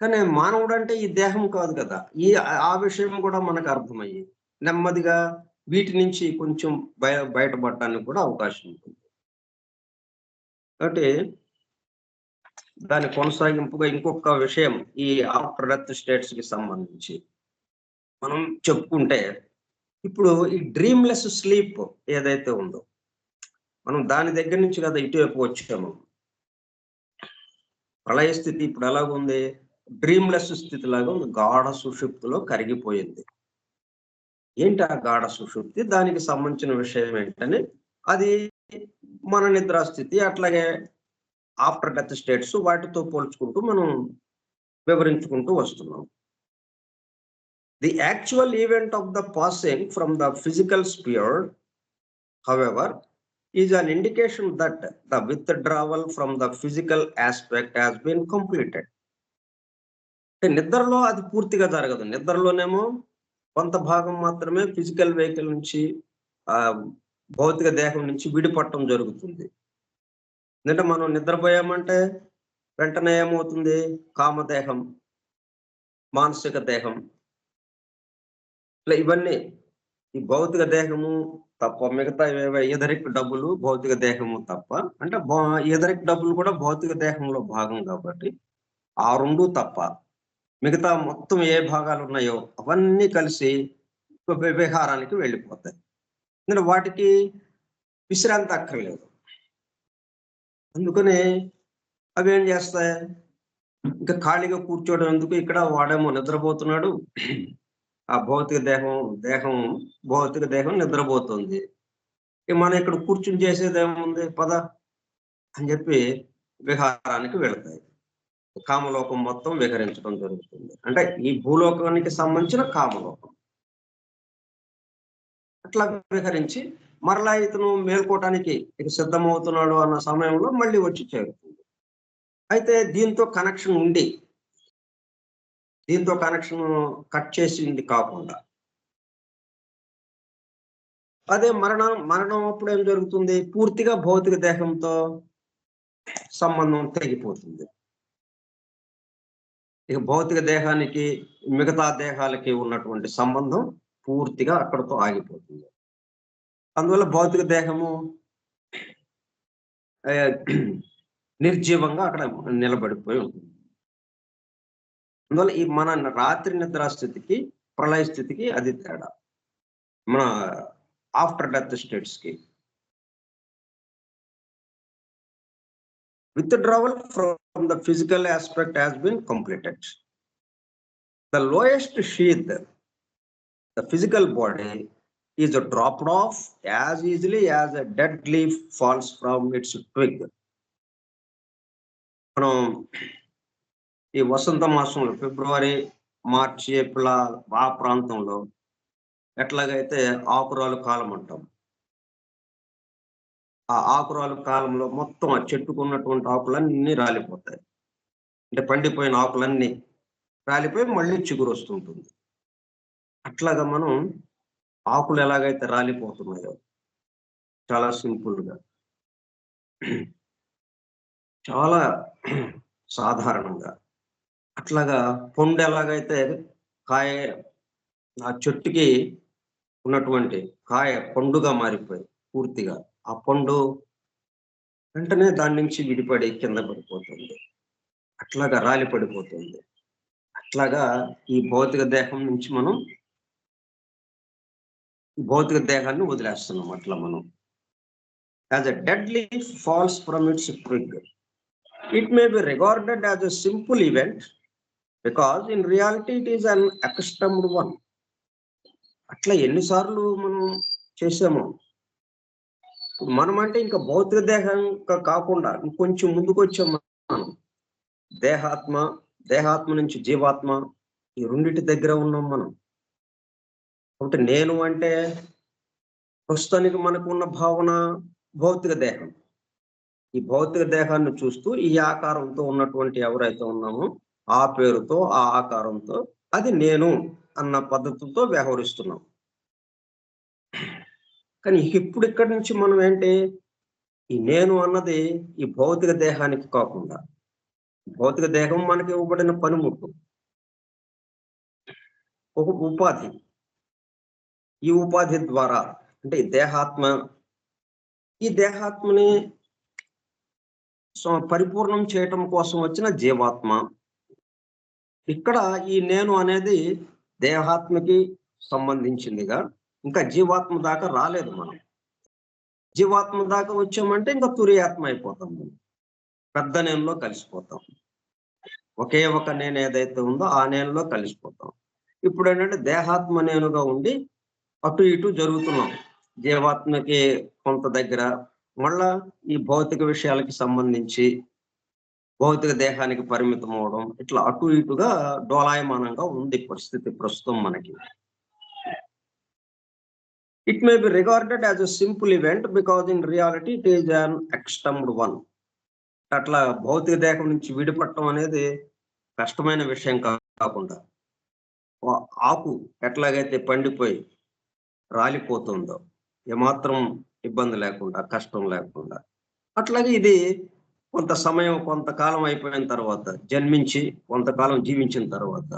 కానీ మానవుడు అంటే ఈ దేహం కాదు కదా. ఆ విషయం కూడా మనకు అర్థమయ్యి నెమ్మదిగా వీటి నుంచి కొంచెం బయటపడటానికి కూడా అవకాశం ఉంటుంది. కాబట్టి దాని కొనసాగింపుగా ఇంకొక విషయం, ఈ ఆఫ్టర్ డెత్ స్టేట్స్ కి సంబంధించి మనం చెప్పుకుంటే, ఇప్పుడు ఈ డ్రీమ్లెస్ స్లీప్ ఏదైతే ఉందో, మనం దాని దగ్గర నుంచి కదా ఇటువైపు వచ్చాము. ప్రళయ స్థితి ఇప్పుడు ఎలాగుంది? డ్రీమ్లెస్ స్థితి లాగా ఉంది. గాఢ సుషుప్తిలో కరిగిపోయింది. ఏంటి ఆ గాఢ సుషుప్తి? దానికి సంబంధించిన విషయం ఏంటని, అది మన నిద్రాస్థితి, అట్లాగే ఆఫ్టర్ డెత్ స్టేట్స్, వాటితో పోల్చుకుంటూ మనం వివరించుకుంటూ వస్తున్నాం. The actual event of the passing from the physical sphere, however, is an indication that the withdrawal from the physical aspect has been completed. నిద్రలో అది పూర్తిగా జరగదు. నిద్రలోనేమో కొంత భాగం మాత్రమే ఫిజికల్ వెహికల్ నుంచి, భౌతిక దేహం నుంచి విడిపడటం జరుగుతుంది. ఎందుకంటే మనం నిద్రపోయామంటే వెంటనే ఏమవుతుంది? కామదేహం, మానసిక దేహం, ఇవన్నీ ఈ భౌతిక దేహము తప్ప మిగతా ఎదరిక్ డబ్బులు భౌతిక దేహము తప్ప, అంటే ఎదరిక్ డబ్బులు కూడా భౌతిక దేహంలో భాగం కాబట్టి ఆ రెండు తప్ప మిగతా మొత్తం ఏ భాగాలు ఉన్నాయో అవన్నీ కలిసి విహారానికి వెళ్ళిపోతాయి. ఎందుకంటే వాటికి విశ్రాంతి అక్కర్లేదు. అందుకని అవి ఏం చేస్తాయి? ఇంకా ఖాళీగా కూర్చోవడం ఎందుకు? ఇక్కడ వాడేమో నిద్రపోతున్నాడు, ఆ భౌతిక దేహం నిద్రపోతుంది. మనం ఇక్కడ కూర్చుని చేసేది ఏముంది? పద అని చెప్పి విహారానికి వెళతాయి. కామలోకం మొత్తం విహరించడం జరుగుతుంది. అంటే ఈ భూలోకానికి సంబంధించిన కామలోకం అట్లా విహరించి మరలా ఇతను మేల్కోవటానికి ఇక సిద్ధమవుతున్నాడు అన్న సమయంలో మళ్ళీ వచ్చి చేరుతుంది. అయితే దీంతో కనెక్షన్ కట్ చేసింది కాకుండా, అదే మరణం అప్పుడు ఏం జరుగుతుంది? పూర్తిగా భౌతిక దేహంతో సంబంధం తెగిపోతుంది. ఇక భౌతిక దేహానికి మిగతా దేహాలకి ఉన్నటువంటి సంబంధం పూర్తిగా అక్కడితో ఆగిపోతుంది. అందువల్ల భౌతిక దేహము నిర్జీవంగా అక్కడ నిలబడిపోయి ఉంటుంది. అందువల్ల ఈ మన రాత్రి నిద్రా స్థితికి, ప్రళయ స్థితికి అది తేడా. మన ఆఫ్టర్ డెత్ స్టేట్స్ కి. Withdrawal from the physical aspect has been completed. The lowest sheath, the physical body, is dropped off as easily as a dead leaf falls from its twig. మనం ఈ వసంత మాసంలో ఫిబ్రవరి, మార్చి, ఏప్రిల్ ఆ ప్రాంతంలో ఎట్లాగైతే ఆకురాలు కాలం అంటాం. ఆ ఆకురాలు కాలంలో మొత్తం ఆ చెట్టుకున్నటువంటి ఆకులన్నీ రాలిపోతాయి. అంటే పండిపోయిన ఆకులన్నీ రాలిపోయి మళ్ళీ చిగురు వస్తుంటుంది. అట్లాగా మనం ఆకులు ఎలాగైతే రాలిపోతున్నాయో చాలా సింపుల్గా, చాలా సాధారణంగా, అట్లాగా పండు ఎలాగైతే కాయ ఆ చెట్టుకి ఉన్నటువంటి కాయ పండుగా మారిపోయి పూర్తిగా ఆ పండు వెంటనే దాని నుంచి విడిపడి కింద పడిపోతుంది, అట్లాగా రాలి పడిపోతుంది. అట్లాగా ఈ భౌతిక దేహం నుంచి మనం భౌతిక దేహాన్ని వదిలేస్తున్నాం. అట్లా మనం as a dead leaf falls from its twig, it may be regarded as a simple event because in reality it is an accustomed one. అట్లా ఎన్నిసార్లు మనం చేసామో. మనం అంటే ఇంకా భౌతిక దేహం కాకుండా ఇంకొంచెం ముందుకు వచ్చాం మనం. దేహాత్మ నుంచి జీవాత్మ, ఈ రెండింటి దగ్గర ఉన్నాం మనం. కాబట్టి నేను అంటే ప్రస్తుతానికి మనకు ఉన్న భావన భౌతిక దేహం. ఈ భౌతిక దేహాన్ని చూస్తూ ఈ ఆకారంతో ఉన్నటువంటి ఎవరైతే ఉన్నామో ఆ పేరుతో, ఆ ఆకారంతో అది నేను అన్న పద్ధతితో వ్యవహరిస్తున్నాం. కానీ ఇప్పుడు ఇక్కడి నుంచి మనం ఏంటి, ఈ నేను అన్నది ఈ భౌతిక దేహానికి కాకుండా, భౌతిక దేహం మనకి ఇవ్వబడిన పనిముట్టు, ఒక ఉపాధి. ఈ ఉపాధి ద్వారా అంటే ఈ దేహాత్మని పరిపూర్ణం చేయటం కోసం వచ్చిన జీవాత్మ. ఇక్కడ ఈ నేను అనేది దేహాత్మకి సంబంధించిందిగా, ఇంకా జీవాత్మ దాకా రాలేదు మనం. జీవాత్మ దాకా వచ్చామంటే ఇంకా తురియాత్మ అయిపోతాం, మనం పెద్ద నేనులో కలిసిపోతాం. ఒకే ఒక నేను ఏదైతే ఉందో ఆ నేనులో కలిసిపోతాం. ఇప్పుడు ఏంటంటే దేహాత్మ నేనుగా ఉండి అటు ఇటు జరుగుతున్నాం. జీవాత్మకి కొంత దగ్గర, మళ్ళా ఈ భౌతిక విషయాలకి సంబంధించి భౌతిక దేహానికి పరిమితం అవడం, ఇట్లా అటు ఇటుగా డోలాయమానంగా ఉంది పరిస్థితి ప్రస్తుతం మనకి. It may be regarded as a simple event because in reality it is an accustomed one. అట్లా భౌతిక దేహం నుంచి విడిపడటం అనేది కష్టమైన విషయం కాకుండా, ఆకు ఎట్లాగైతే పండిపోయి రాలిపోతుందో ఏమాత్రం ఇబ్బంది లేకుండా, కష్టం లేకుండా, అట్లాగే ఇది కొంత సమయం, కొంతకాలం అయిపోయిన తర్వాత, జన్మించి కొంతకాలం జీవించిన తర్వాత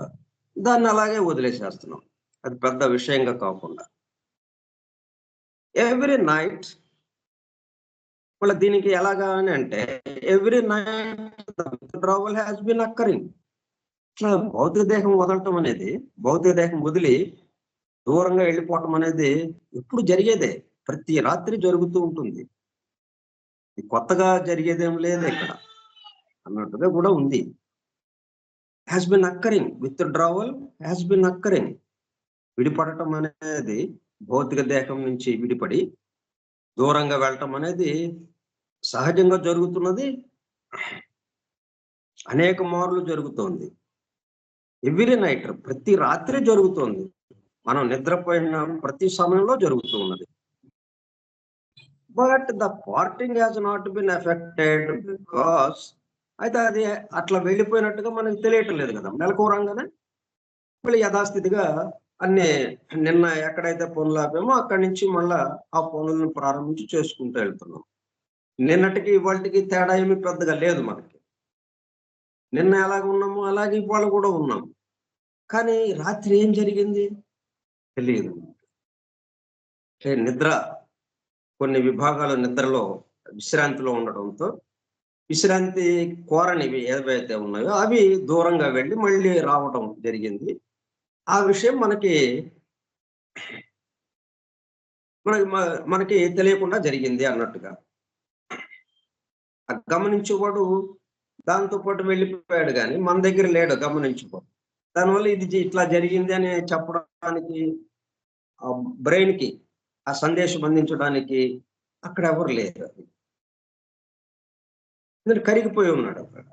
దాన్ని అలాగే వదిలేసేస్తున్నాం. అది పెద్ద విషయంగా కాకుండా ఎవ్రీ నైట్. మళ్ళీ దీనికి ఎలాగా అని అంటే every night the withdrawal has been occurring. ఇట్లా భౌతిక దేహం వదలటం అనేది, భౌతిక దేహం వదిలి దూరంగా వెళ్ళిపోవటం అనేది ఎప్పుడు జరిగేదే, ప్రతి రాత్రి జరుగుతూ ఉంటుంది. కొత్తగా జరిగేదేం లేదు ఇక్కడ అన్నట్టుగా కూడా ఉంది. Has been occurring, withdrawal has been occurring. విడిపడటం అనేది, భౌతిక దేహం నుంచి విడిపడి దూరంగా వెళ్ళటం అనేది సహజంగా జరుగుతున్నది, అనేక మార్లు జరుగుతోంది. ఎవ్రీ నైట్, ప్రతి రాత్రి జరుగుతోంది. మనం నిద్రపోయిన ప్రతి సమయంలో జరుగుతూ ఉన్నది. But the parting has not been effected because, అయితే అది అట్లా వెళ్ళిపోయినట్టుగా మనకు తెలియటం లేదు కదా. మెలకువరంగానే మళ్ళీ యథాస్థితిగా అన్ని నిన్న ఎక్కడైతే పనులు ఆపామో అక్కడి నుంచి మళ్ళా ఆ పనులను ప్రారంభించి చేసుకుంటూ వెళ్తున్నాం. నిన్నటికి ఇవాళకి తేడా ఏమి పెద్దగా లేదు మనకి. నిన్న ఎలాగ ఉన్నామో అలాగే ఇవాళ కూడా ఉన్నాం. కానీ రాత్రి ఏం జరిగింది తెలియదు. నిద్ర కొన్ని విభాగాలు నిద్రలో విశ్రాంతిలో ఉండడంతో విశ్రాంతి కోరనివి ఏవైతే ఉన్నాయో అవి దూరంగా వెళ్ళి మళ్ళీ రావడం జరిగింది. ఆ విషయం మనకి మనకి తెలియకుండా జరిగింది అన్నట్టుగా. గమనించేవాడు దాంతో పాటు వెళ్ళిపోయాడు గాని మన దగ్గర లేడు గమనించుకోడు. దానివల్ల ఇది ఇట్లా జరిగింది అని చెప్పడానికి బ్రెయిన్ కి ఆ సందేశం అందించడానికి అక్కడ ఎవరు లేరు. కరిగిపోయి ఉన్నాడు అక్కడ.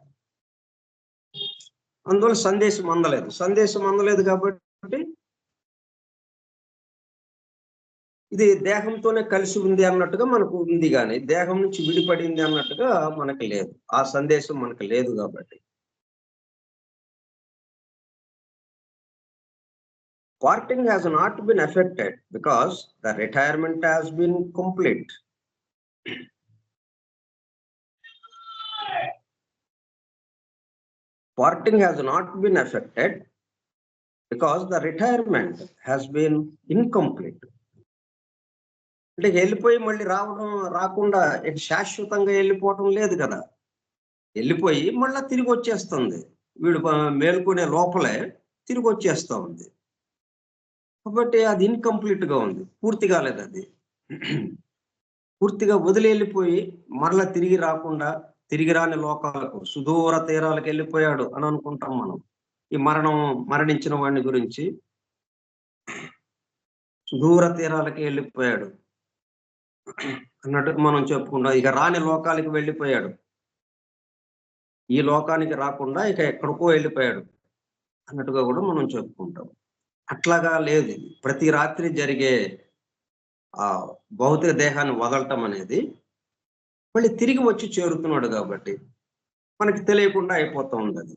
అందువల్ల సందేశం అందలేదు కాబట్టి ఇది దేహంతోనే కలిసి ఉంది అన్నట్టుగా మనకు ఉంది కానీ దేహం నుంచి విడిపడింది అన్నట్టుగా మనకు లేదు. ఆ సందేశం మనకు లేదు కాబట్టి parting has not been affected because the retirement has been complete. Parting has not been affected because the retirement has been incomplete. అంటే వెళ్ళిపోయి మళ్ళీ రాకుండా శాశ్వతంగా వెళ్ళిపోవటం లేదు కదా. వెళ్ళిపోయి మళ్ళా తిరిగి వచ్చేస్తుంది. వీడు మేల్కొనే లోపలే తిరిగి వచ్చేస్తా ఉంది. కాబట్టి అది ఇన్కంప్లీట్ గా ఉంది, పూర్తి కాలేదు. అది పూర్తిగా వదిలి వెళ్ళిపోయి మరలా తిరిగి రాకుండా తిరిగి రాని లోకాలకు సుదూర తీరాలకు వెళ్ళిపోయాడు అని అనుకుంటాం మనం. ఈ మరణించిన వాడిని గురించి సుదూర తీరాలకి వెళ్ళిపోయాడు అన్నట్టు మనం చెప్పుకుంటాం. ఇక రాని లోకాలకి వెళ్ళిపోయాడు, ఈ లోకానికి రాకుండా ఇక ఎక్కడికో వెళ్ళిపోయాడు అన్నట్టుగా కూడా మనం చెప్పుకుంటాం. అట్లాగా లేదు. ప్రతి రాత్రి జరిగే ఆ భౌతిక దేహాన్ని వదలటం అనేది మళ్ళీ తిరిగి వచ్చి చేరుతున్నాడు కాబట్టి మనకి తెలియకుండా అయిపోతూ ఉంది.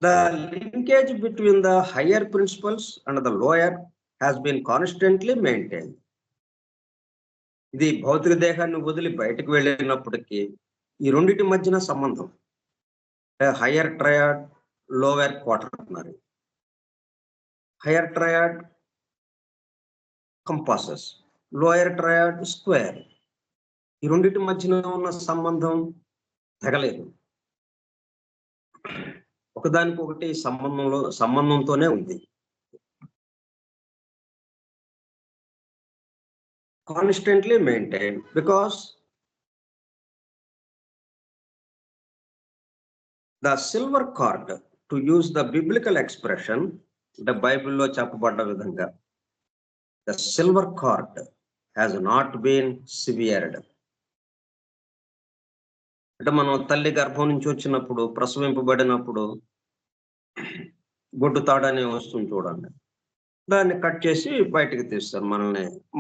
The linkage between the higher principles and the lower has been constantly maintained. ఇది భౌతిక దేహాన్ని వదిలి బయటకు వెళ్ళినప్పటికీ ఈ రెండింటి మధ్యన సంబంధం, higher triad lower quaternary, higher triad compasses, lower triad square, ఈ రెండింటి మధ్యన ఉన్న సంబంధం తెగలేదు. ఒకదానికొకటి సంబంధంతోనే ఉంది. Constantly maintained because the silver cord, to use the biblical expression, the Bible lo చెప్పబడ్డ విధంగా the silver cord has not been severed. అంటే మనం తల్లి గర్భం నుంచి వచ్చినప్పుడు ప్రసవింపబడినప్పుడు గొడ్డు తాడని వస్తుంది చూడండి, దాన్ని కట్ చేసి బయటకు తీస్తారు.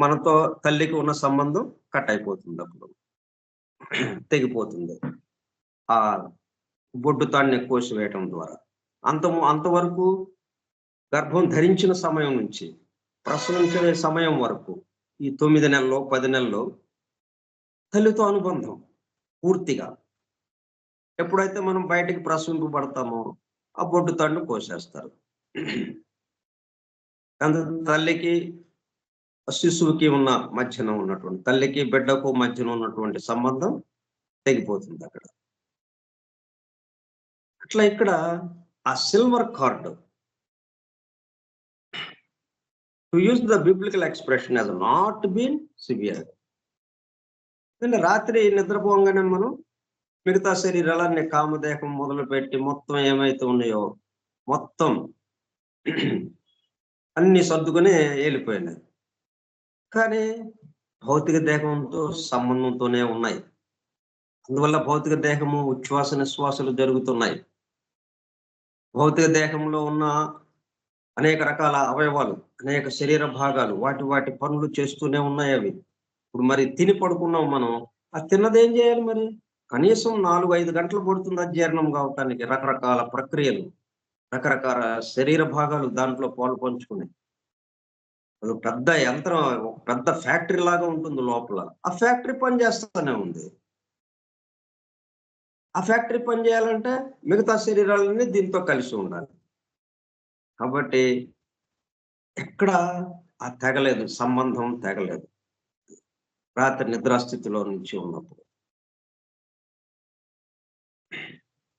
మనతో తల్లికి ఉన్న సంబంధం కట్ అయిపోతుంది, అప్పుడు తెగిపోతుంది ఆ బొడ్డు తాడిని కోసివేయటం ద్వారా. అంతవరకు గర్భం ధరించిన సమయం నుంచి ప్రసవించే సమయం వరకు ఈ 9 నెలల్లో 10 నెలల్లో తల్లితో అనుబంధం పూర్తిగా. ఎప్పుడైతే మనం బయటికి ప్రసవింపబడతామో ఆ బొడ్డు తాడును కోసేస్తారు. తల్లికి శిశువుకి ఉన్న మధ్యన ఉన్నటువంటి, తల్లికి బిడ్డకు మధ్యన ఉన్నటువంటి సంబంధం తెగిపోతుంది అక్కడ. అట్లా ఇక్కడ ఆ silver card, to use the biblical expression, has not been severed. రాత్రి నిద్రపోగానే మనం మిగతా శరీరాలన్నీ కామదేహం మొదలుపెట్టి మొత్తం ఏమైతే ఉన్నాయో మొత్తం అన్ని సర్దుకుని వెళ్ళిపోయినాయి. కానీ భౌతిక దేహంతో సంబంధంతోనే ఉన్నాయి. అందువల్ల భౌతిక దేహము ఉచ్ఛ్వాస నిశ్వాసాలు జరుగుతున్నాయి. భౌతిక దేహంలో ఉన్న అనేక రకాల అవయవాలు, అనేక శరీర భాగాలు వాటి పనులు చేస్తూనే ఉన్నాయి అవి. ఇప్పుడు మరి తిని పడుకున్నాం మనం, ఆ తిన్నదేం చేయాలి మరి? కనీసం 4-5 గంటలు పడుతుంది అజీర్ణం కావటానికి. రకరకాల ప్రక్రియలు, రకరకాల శరీర భాగాలు దాంట్లో పాలు పంచుకున్నాయి. అది పెద్ద యంత్రం, ఒక పెద్ద ఫ్యాక్టరీ లాగా ఉంటుంది లోపల. ఆ ఫ్యాక్టరీ పని చేస్తూనే ఉంది. ఆ ఫ్యాక్టరీ పని చేయాలంటే మిగతా శరీరాలన్నీ దీంతో కలిసి ఉండాలి. కాబట్టి ఎక్కడ ఆ తెగలేదు, సంబంధం తెగలేదు రాత్రి నిద్రాస్థితిలో నుంచి ఉన్నప్పుడు.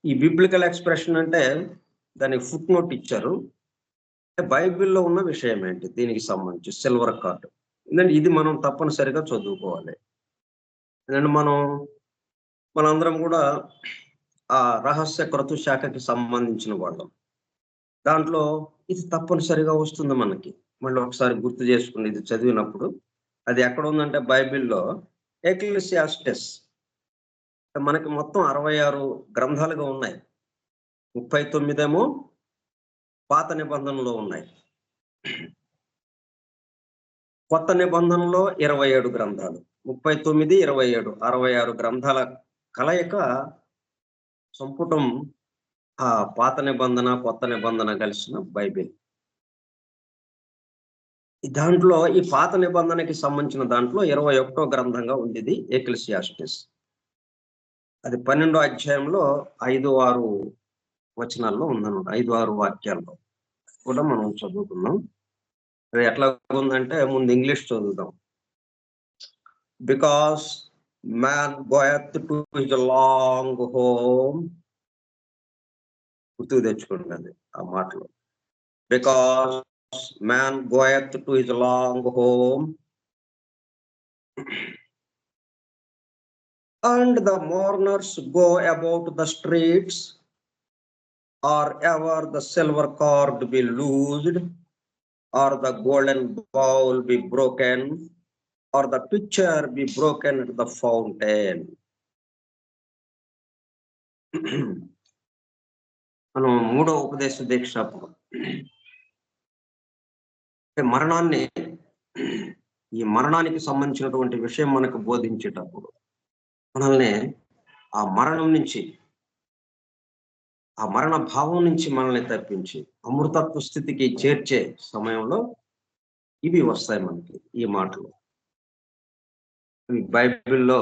ఈ బిబ్లికల్ ఎక్స్ప్రెషన్ అంటే దానికి ఫుట్ నోట్ ఇచ్చారు. బైబిల్లో ఉన్న విషయం ఏంటి దీనికి సంబంధించి సిల్వర్ కార్డ్. ఎందుకంటే ఇది మనం తప్పనిసరిగా చదువుకోవాలి. ఎందుకంటే మనందరం కూడా ఆ రహస్య క్రతు శాఖకి సంబంధించిన వాళ్ళం. దాంట్లో ఇది తప్పనిసరిగా వస్తుంది మనకి. మళ్ళీ ఒకసారి గుర్తు చేసుకుని ఇది చదివినప్పుడు అది ఎక్కడ ఉందంటే బైబిల్లో ఎక్లెసియాస్టెస్. మనకి మొత్తం 66 గ్రంథాలుగా ఉన్నాయి. 39 ఏమో పాత నిబంధనలో ఉన్నాయి. కొత్త నిబంధనలో 27 గ్రంథాలు. 39, 27, 66 గ్రంథాల కలయిక సంపుటం ఆ పాత నిబంధన, కొత్త నిబంధన కలిసిన బైబిల్. దాంట్లో ఈ పాత నిబంధనకి సంబంధించిన దాంట్లో 21వ గ్రంథంగా ఉంది ఇది ఎక్లెసియాస్టెస్. అది 12వ అధ్యాయంలో 5-6 వచనాల్లో ఉందన్నమాట. 5-6 వాక్యాల్లో కూడా మనం చదువుకున్నాం. అది ఎట్లా ఉందంటే ముందు ఇంగ్లీష్ చదువుదాం. Because man goeth to his long home. గుర్తుకు తెచ్చుకోండి ఆ మాటలు. Because man goeth to his long home and the mourners go about the streets, or ever the silver cord be loosed, or the golden bowl be broken, or the pitcher be broken at the fountain. మనం మూడో ఉపదేశ దీక్ష ఈ మరణానికి సంబంధించినటువంటి విషయం మనకు బోధించేటప్పుడు మనల్ని ఆ మరణం నుంచి, ఆ మరణ భావం నుంచి మనల్ని తప్పించి అమృతత్వ స్థితికి చేర్చే సమయంలో ఇవి వస్తాయి మనకి ఈ మాటలు. బైబిల్లో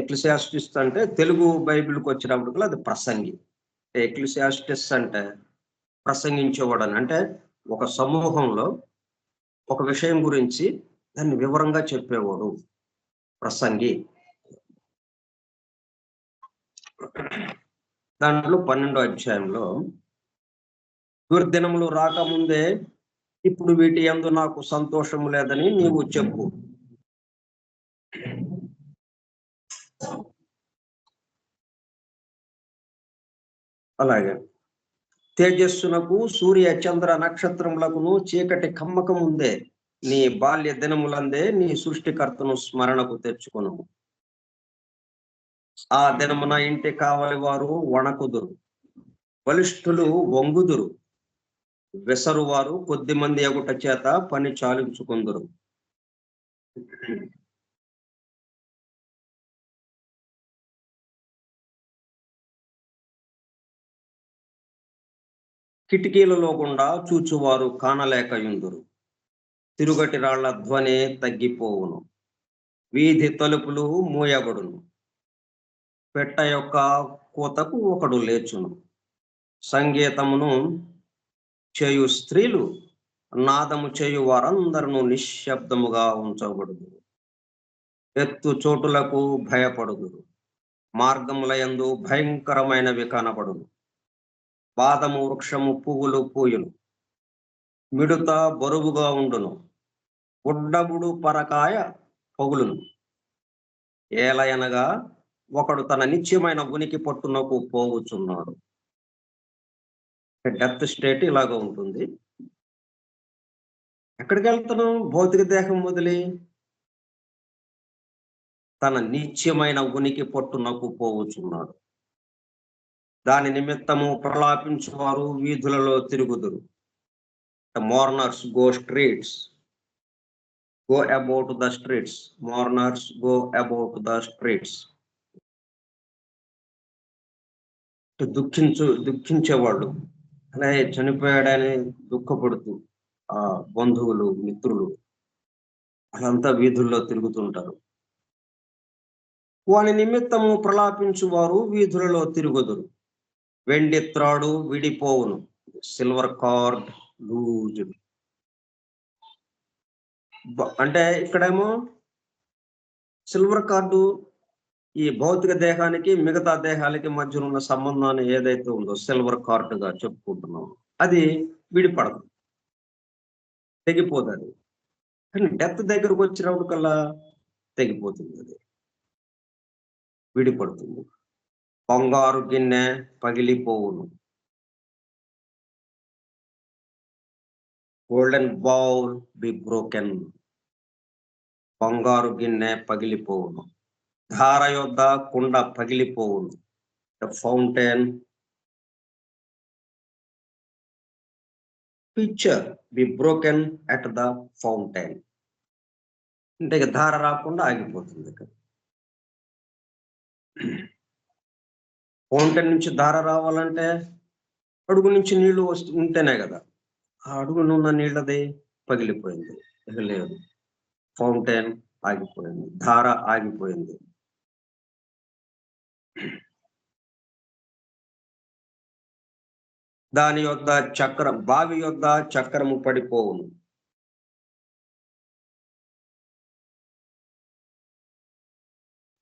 ఎక్లెసియాస్టిస్ అంటే తెలుగు బైబిల్కి వచ్చినప్పుడు అది ప్రసంగి. ఎక్లెసియాస్టిస్ అంటే ప్రసంగించేవాడని, అంటే ఒక సమూహంలో ఒక విషయం గురించి దాన్ని వివరంగా చెప్పేవాడు ప్రసంగి. దాంట్లో 12వ అధ్యాయంలో దుర్దినములు రాకముందే ఇప్పుడు వీటి యందు నాకు సంతోషం లేదని నీవు చెప్పు. అలాగే తేజస్సునకు సూర్య చంద్ర నక్షత్రములకును చీకటి కమ్మక ముందే నీ బాల్య దినములందే నీ సృష్టికర్తను స్మరణకు తెచ్చుకొను. ఆ దినమున ఇంటి కావలి వారు వణకుదురు, బలిష్ఠులు వంగుదురు, వెసరు వారు కొద్ది మంది ఎగుట చేత పని చాలించుకుందురు. కిటికీలలో గుండా చూచువారు కానలేకయుందురు, తిరుగటి రాళ్ల ధ్వని తగ్గిపోవును, వీధి తలుపులు మూయబడును, పెట్ట యొక్క కూతకు ఒకడు లేచును, సంగీతమును చేయు స్త్రీలు నాదము చేయు వారందరూ నిశ్శబ్దముగా ఉంచబడుదురు, ఎత్తు చోటులకు భయపడుదురు, మార్గముల యందు భయంకరమైనవి కనబడును, బాదము వృక్షము పువ్వులు పూయును, మిడుత బరువుగా ఉండును, ఉడ్డబుడు పరకాయ పగులును, ఏలయనగా ఒకడు తన నిత్యమైన ఉనికి పట్టునకు పోవుచున్నాడు. డెత్ స్టేట్ ఇలాగ ఉంటుంది. ఎక్కడికి వెళ్తున్నాం? భౌతిక దేహం వదిలి తన నిత్యమైన ఉనికి పట్టునకు పోవుచున్నాడు. దాని నిమిత్తము ప్రలాపించువారు వీధులలో తిరుగుదురు. Mourners go streets, go about the streets, mourners go about the streets. దుఃఖించేవాళ్ళు, అలాగే చనిపోయాడని దుఃఖపడుతూ ఆ బంధువులు, మిత్రులు వాళ్ళంతా వీధుల్లో తిరుగుతుంటారు. వాని నిమిత్తము ప్రలాపించువారు వీధులలో తిరుగుదురు. వెండి త్రాడు విడిపోవును, సిల్వర్ కార్డ్ లూజుడు. అంటే ఇక్కడేమో సిల్వర్ కార్డు ఈ భౌతిక దేహానికి మిగతా దేహాలకి మధ్య ఉన్న సంబంధాన్ని ఏదైతే ఉందో సిల్వర్ కార్డుగా చెప్పుకుంటున్నాం, అది విడిపడదు, తెగిపోతుంది. కానీ డెత్ దగ్గరకు వచ్చినప్పుడు కల్లా తెగిపోతుంది, అది విడిపడుతుంది. బంగారు గిన్నె పగిలిపోవును, గోల్డెన్ బౌల్ బి బ్రోకెన్. బంగారు గిన్నె పగిలిపోవును, ధార యొద్ద కుండ పగిలిపోవును. The fountain pitcher be broken at the fountain. అంటే ఇక ధార రాకుండా ఆగిపోతుంది. ఇక్కడ ఫౌంటైన్ నుంచి ధార రావాలంటే అడుగు నుంచి నీళ్లు ఉంటేనే కదా. ఆ అడుగునున్న నీళ్ళది పగిలిపోయింది, ఇక లేదు. ఫౌంటైన్ ఆగిపోయింది, ధార ఆగిపోయింది. దాని యొద్ద చక్రం, బావి యొద్ద చక్రము పడిపోవును.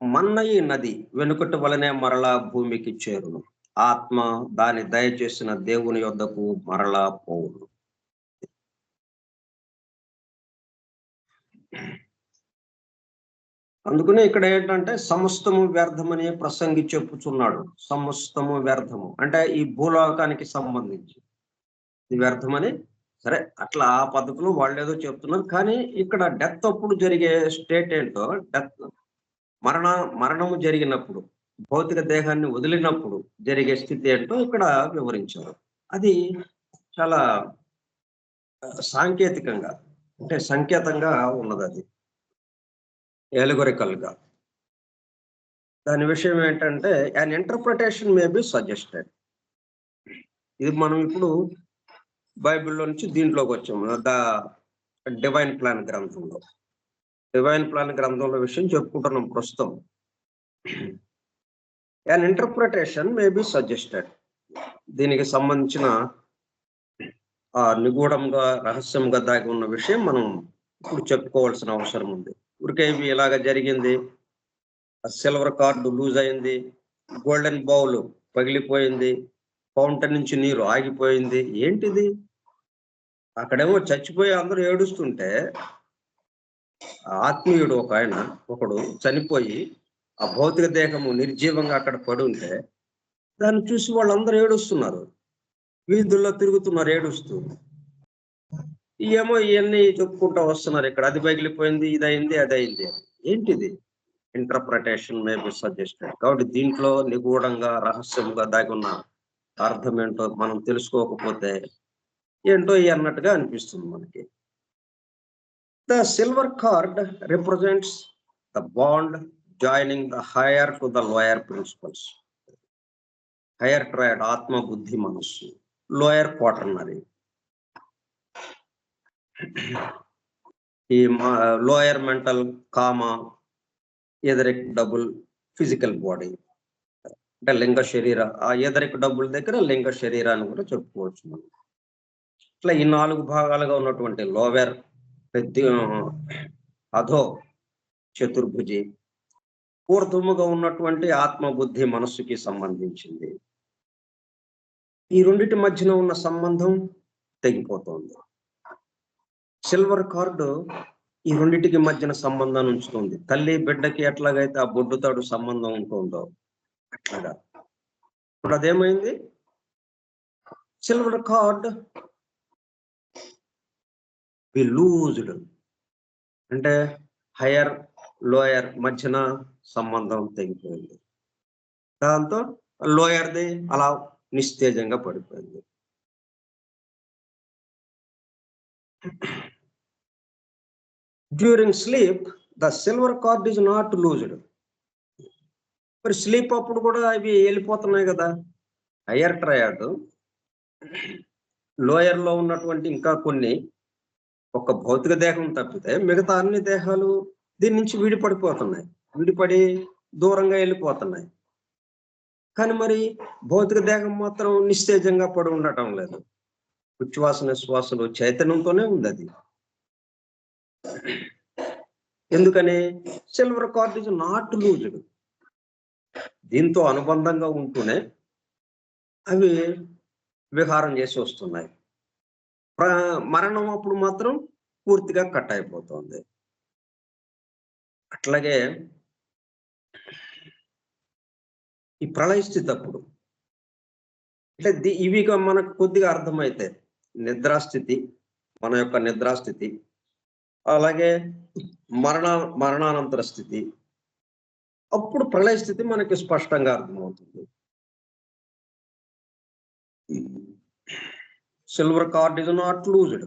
మన్నయి నది వెనుకటి వలనే మరలా భూమికి చేరును, ఆత్మ దాని దయచేసిన దేవుని యొద్దకు మరలా పోవును. అందుకనే ఇక్కడ ఏంటంటే సమస్తము వ్యర్థమని ప్రసంగి చెప్పుచున్నాడు. సమస్తము వ్యర్థము అంటే ఈ భూలోకానికి సంబంధించి ఇది వ్యర్థమని. సరే, అట్లా ఆ పద్ధతిలో వాళ్ళు ఏదో చెప్తున్నారు. కానీ ఇక్కడ డెత్ అప్పుడు జరిగే స్టేట్ ఏంటో, డెత్ మరణము జరిగినప్పుడు, భౌతిక దేహాన్ని వదిలినప్పుడు జరిగే స్థితి ఏంటో ఇక్కడ వివరించారు. అది చాలా సాంకేతికంగా అంటే సంకేతంగా ఉన్నది, అది ఎలిగోరికల్ గా. దాని విషయం ఏంటంటే an interpretation may be suggested. ఇది మనం ఇప్పుడు బైబిల్లో నుంచి దీంట్లోకి వచ్చాము, ద డివైన్ ప్లాన్ గ్రంథంలో. డివైన్ ప్లాన్ గ్రంథంలో విషయం చెప్పుకుంటున్నాం ప్రస్తుతం. an interpretation may be suggested. దీనికి సంబంధించిన నిగూఢంగా రహస్యంగా దాగి ఉన్న విషయం మనం ఇప్పుడు చెప్పుకోవాల్సిన అవసరం ఉంది. ఊరికే ఇవి ఇలాగ జరిగింది, సిల్వర్ కార్డు లూజ్ అయింది, గోల్డెన్ బౌల్ పగిలిపోయింది, ఫౌంటైన్ నుంచి నీరు ఆగిపోయింది, ఏంటిది? అక్కడేమో చచ్చిపోయి అందరూ ఏడుస్తుంటే ఆత్మీయుడు ఒకడు చనిపోయి ఆ భౌతిక దేహము నిర్జీవంగా అక్కడ పడి ఉంటే దాన్ని చూసి వాళ్ళందరూ ఏడుస్తున్నారు, వీధుల్లో తిరుగుతున్నారు ఏడుస్తూ. ఏమో ఇవన్నీ చెప్పుకుంటూ వస్తున్నారు, ఇక్కడ అది పగిలిపోయింది, ఇదైంది, అదైంది. ఏంటిది? Interpretation may be suggested. కాబట్టి దీంట్లో నిగూఢంగా రహస్యంగా దాగి ఉన్న అర్థం ఏంటో మనం తెలుసుకోకపోతే ఏంటో అన్నట్టుగా అనిపిస్తుంది మనకి. The silver cord represents the bond joining the higher to the lower principles. Higher triad atma, buddhi, మనస్సు. లోయర్ క్వాటర్నరీ, ఈ lower mental, kama, etheric double, physical body అంటే లింగ శరీర. ఆ ఎదరిక్ డబుల్ దగ్గర లింగ శరీరాన్ని కూడా చెప్పుకోవచ్చు మనం. ఇట్లా ఈ 4 భాగాలుగా ఉన్నటువంటి లోవర్, అధో చతుర్భుజి, ఊర్ధ్వముగా ఉన్నటువంటి ఆత్మ, బుద్ధి, మనస్సుకి సంబంధించింది. ఈ రెండిటి మధ్యన ఉన్న సంబంధం తెగిపోతుంది. సిల్వర్ కార్డు ఈ రెండిటికి మధ్యన సంబంధాన్ని ఉంచుతుంది. తల్లి బిడ్డకి ఎట్లాగైతే ఆ బొడ్డుతాడు సంబంధం ఉంటుందో అట్లాగా ఇప్పుడు అదేమైంది? సిల్వర్ కార్డ్ బి లూజ్డ్ అంటే హైయర్ లోయర్ మధ్యన సంబంధం తెగిపోయింది. దాంతో లోయర్ది అలా నిస్తేజంగా పడిపోయింది. During sleep the silver card is not loosed. మరి స్లీప్ అప్పుడు కూడా అవి వెళ్ళిపోతున్నాయి కదా. హయ్యర్ ట్రయాడ్, లోయర్ లో ఉన్నటువంటి ఇంకా కొన్ని, ఒక భౌతిక దేహం తప్పితే మిగతా అన్ని దేహాలు దీని నుంచి విడిపడిపోతున్నాయి. విడిపడి దూరంగా వెళ్ళిపోతున్నాయి. కానీ మరి భౌతిక దేహం మాత్రం నిస్తేజంగా పడి ఉండటం లేదు. ఉచ్ఛ్వాస నిశ్వాసలు చైతన్యంతోనే ఉంది అది. ఎందుకని? Silver card is not loosed. దీంతో అనుబంధంగా ఉంటూనే అవి విహారం చేసి వస్తున్నాయి. మరణం అప్పుడు మాత్రం పూర్తిగా కట్ అయిపోతుంది. అట్లాగే ఈ ప్రళయ స్థితి అప్పుడు అంటే ఇవి మనకు కొద్దిగా అర్థమైతే నిద్రాస్థితి, మన యొక్క నిద్రాస్థితి, అలాగే మరణానంతర స్థితి, అప్పుడు ప్రళయ స్థితి మనకి స్పష్టంగా అర్థమవుతుంది. Silver card is not loosed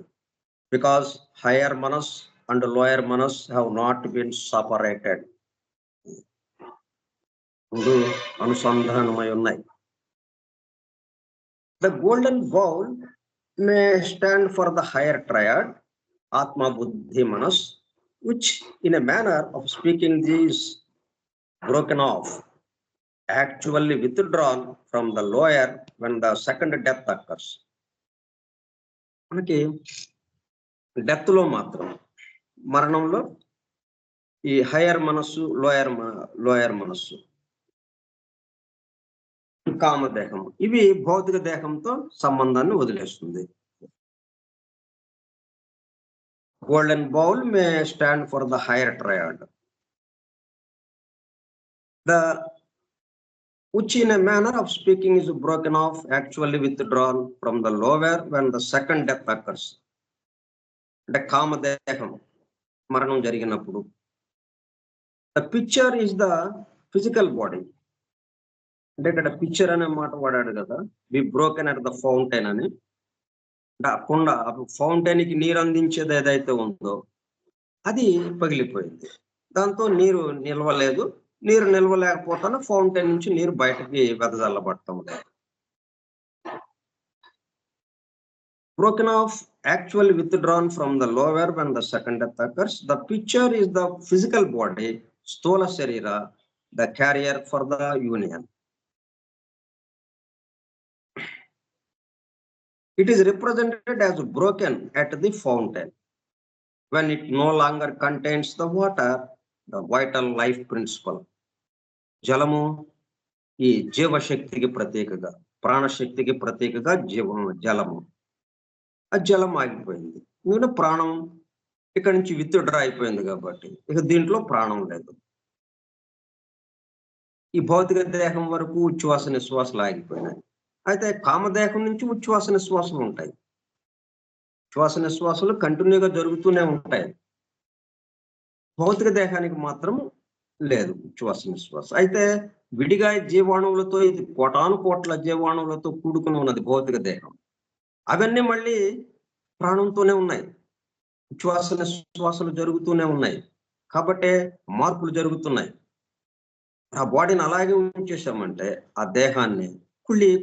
because higher manas and lower manas have not been separated. రెండు అనుసంధానమై ఉన్నాయి. The golden bowl may stand for the higher triad, Atma, Buddhi, Manas, which in a manner of speaking is broken off, actually withdrawn from the lower when the second death occurs. మనకి death లో మాత్రం, మరణంలో ఈ higher మనస్సు, lower మనస్సు, కామదేహం, ఇవి భౌతిక దేహంతో సంబంధాన్ని వదిలేస్తుంది. Golden bowl may stand for the higher triad, which in a manner of speaking is broken off, actually withdrawn from the lower when the second death occurs. అంటే కామదేహం మరణం జరిగినప్పుడు the picture is the physical body. అంటే ఇక్కడ picture అనే మాట వాడాడు కదా, B broken at the fountain అని. కుండ, ఫౌంటైన్ కి నీరు అందించేది ఏదైతే ఉందో అది పగిలిపోయింది. దాంతో నీరు నిల్వలేదు. నీరు నిల్వలేకపోతాను ఫౌంటైన్ నుంచి నీరు బయటకి వెదజల్లబడటం లేదు. Broken off, actually withdrawn from the lower when the second death occurs. The picture is the physical body, sthola sharira, the carrier for the union. It is represented as broken at the fountain when it no longer contains the water, the vital life principle. జలము ఈ జీవశక్తికి ప్రతీకగా, ప్రాణశక్తికి ప్రతీకగా జలము. ఆ జలం ఆగిపోయింది. ఎందుకంటే ప్రాణం ఇక్కడ నుంచి విత్డ్రా అయిపోయింది కాబట్టి ఇక దీంట్లో ప్రాణం లేదు. ఈ భౌతిక దేహం వరకు ఉచ్ఛ్వాస నిశ్వాసాలు ఆగిపోయినాయి. అయితే కామదేహం నుంచి ఉచ్ఛ్వాస నిశ్వాసాలు ఉంటాయి. ఉచ్ఛ్వాస నిశ్వాసాలు కంటిన్యూగా జరుగుతూనే ఉంటాయి. భౌతిక దేహానికి మాత్రం లేదు ఉచ్ఛ్వాస నిశ్వాస. అయితే విడిగా జీవాణువులతో, ఇది కోటాను కోట్ల జీవాణువులతో కూడుకుని ఉన్నది భౌతిక దేహం. అవన్నీ మళ్ళీ ప్రాణంతోనే ఉన్నాయి. ఉచ్ఛ్వాస నిశ్వాసాలు జరుగుతూనే ఉన్నాయి కాబట్టి మార్పులు జరుగుతున్నాయి. ఆ బాడీని అలాగే ఉంచేసామంటే ఆ దేహాన్ని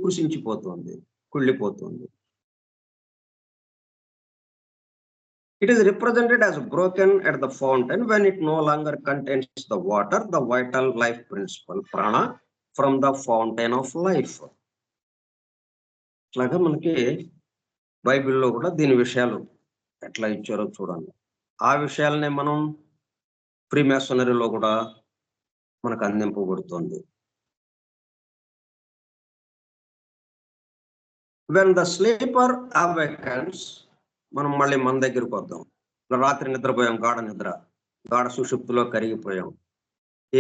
కృషించిపోతుంది, కుళ్ళిపోతుంది. It is represented as broken at the fountain when it no longer contains the water, the vital life principle, prana, from the fountain of life. ఇట్లాగా మనకి బైబిల్లో కూడా దీని విషయాలు ఎట్లా ఇచ్చారో చూడండి. ఆ విషయాలనే మనం ఫ్రీమేసనరీలో కూడా మనకు అందింపబడుతుంది. When the sleeper awakens, మనం మళ్ళీ మన దగ్గరకు వద్దాం. రాత్రి నిద్రపోయాం, గాఢ సుషుప్తిలో కరిగిపోయాం,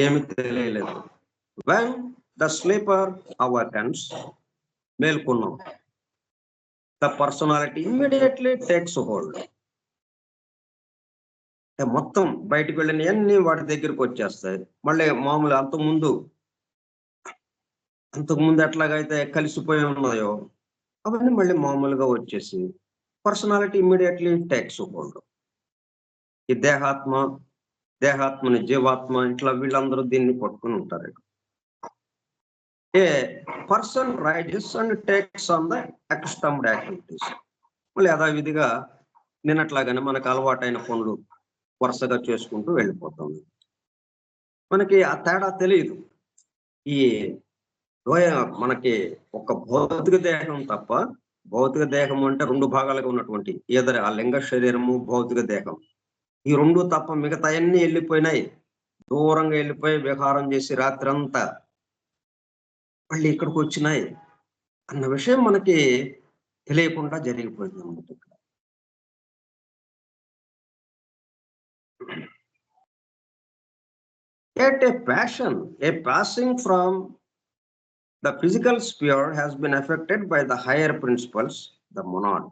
ఏమి తెలియలేదు. When the sleeper awakens, మేల్కొన్నాం, the personality immediately takes hold. మొత్తం బయటకు వెళ్ళిన అన్ని వాటి దగ్గరికి వచ్చేస్తాయి. మళ్ళీ మామూలు అంతకుముందు ఎట్లాగైతే కలిసిపోయి ఉన్నాయో అవన్నీ మళ్ళీ మామూలుగా వచ్చేసి పర్సనాలిటీ ఇమ్మీడియట్లీ టేక్స్ హోల్డ్. ఈ దేహాత్మని జీవాత్మ ఇట్లా వీళ్ళందరూ దీన్ని పట్టుకుని ఉంటారు. A person rises and takes on the accustomed activities. మళ్ళీ యథావిధిగా నిన్నట్లాగానే మనకు అలవాటైన పనులు వరుసగా చేసుకుంటూ వెళ్ళిపోతాం. మనకి ఆ తేడా తెలియదు. ఈ మనకి ఒక భౌతిక దేహం తప్ప, భౌతిక దేహం అంటే 2 భాగాలుగా ఉన్నటువంటి ఆ లింగ శరీరము, భౌతిక దేహం. ఈ 2 తప్ప మిగతాయన్నీ ఎళ్ళిపోయినాయి. దూరంగా ఎళ్ళిపోయి విహారం చేసి రాత్రంతా మళ్ళీ ఇక్కడికొచ్చినాయి అన్న విషయం మనకి తెలియకుండా జరిగిపోయిందన్నమాట ఇక్కడ. Yet a passing from the physical sphere has been affected by the higher principles, the monad.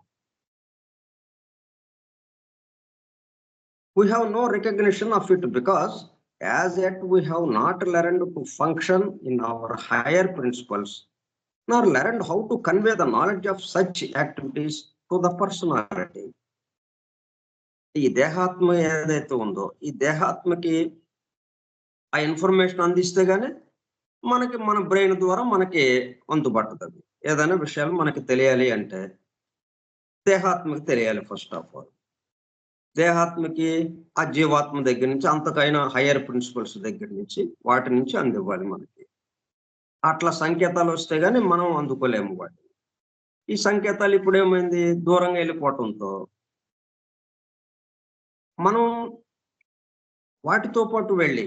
We have no recognition of it because as yet we have not learned to function in our higher principles, nor learned how to convey the knowledge of such activities to the personality. ఈ దేహాత్మ ఏదైతే ఉందో, ఈ దేహాత్మకి ఆ information అందిస్తే గానీ మనకి మన బ్రెయిన్ ద్వారా మనకి అంతుబట్టదది. ఏదైనా విషయాలు మనకి తెలియాలి అంటే దేహాత్మకి తెలియాలి ఫస్ట్ ఆఫ్ ఆల్. దేహాత్మకి ఆ జీవాత్మ దగ్గర నుంచి అంతకైనా హైయర్ ప్రిన్సిపల్స్ దగ్గర నుంచి వాటి నుంచి అందివ్వాలి మనకి. అట్లా సంకేతాలు వస్తే గానీ మనం అందుకోలేము వాటిని. ఈ సంకేతాలు ఇప్పుడేమైంది దూరంగా వెళ్ళిపోవటంతో మనం వాటితో పాటు వెళ్ళి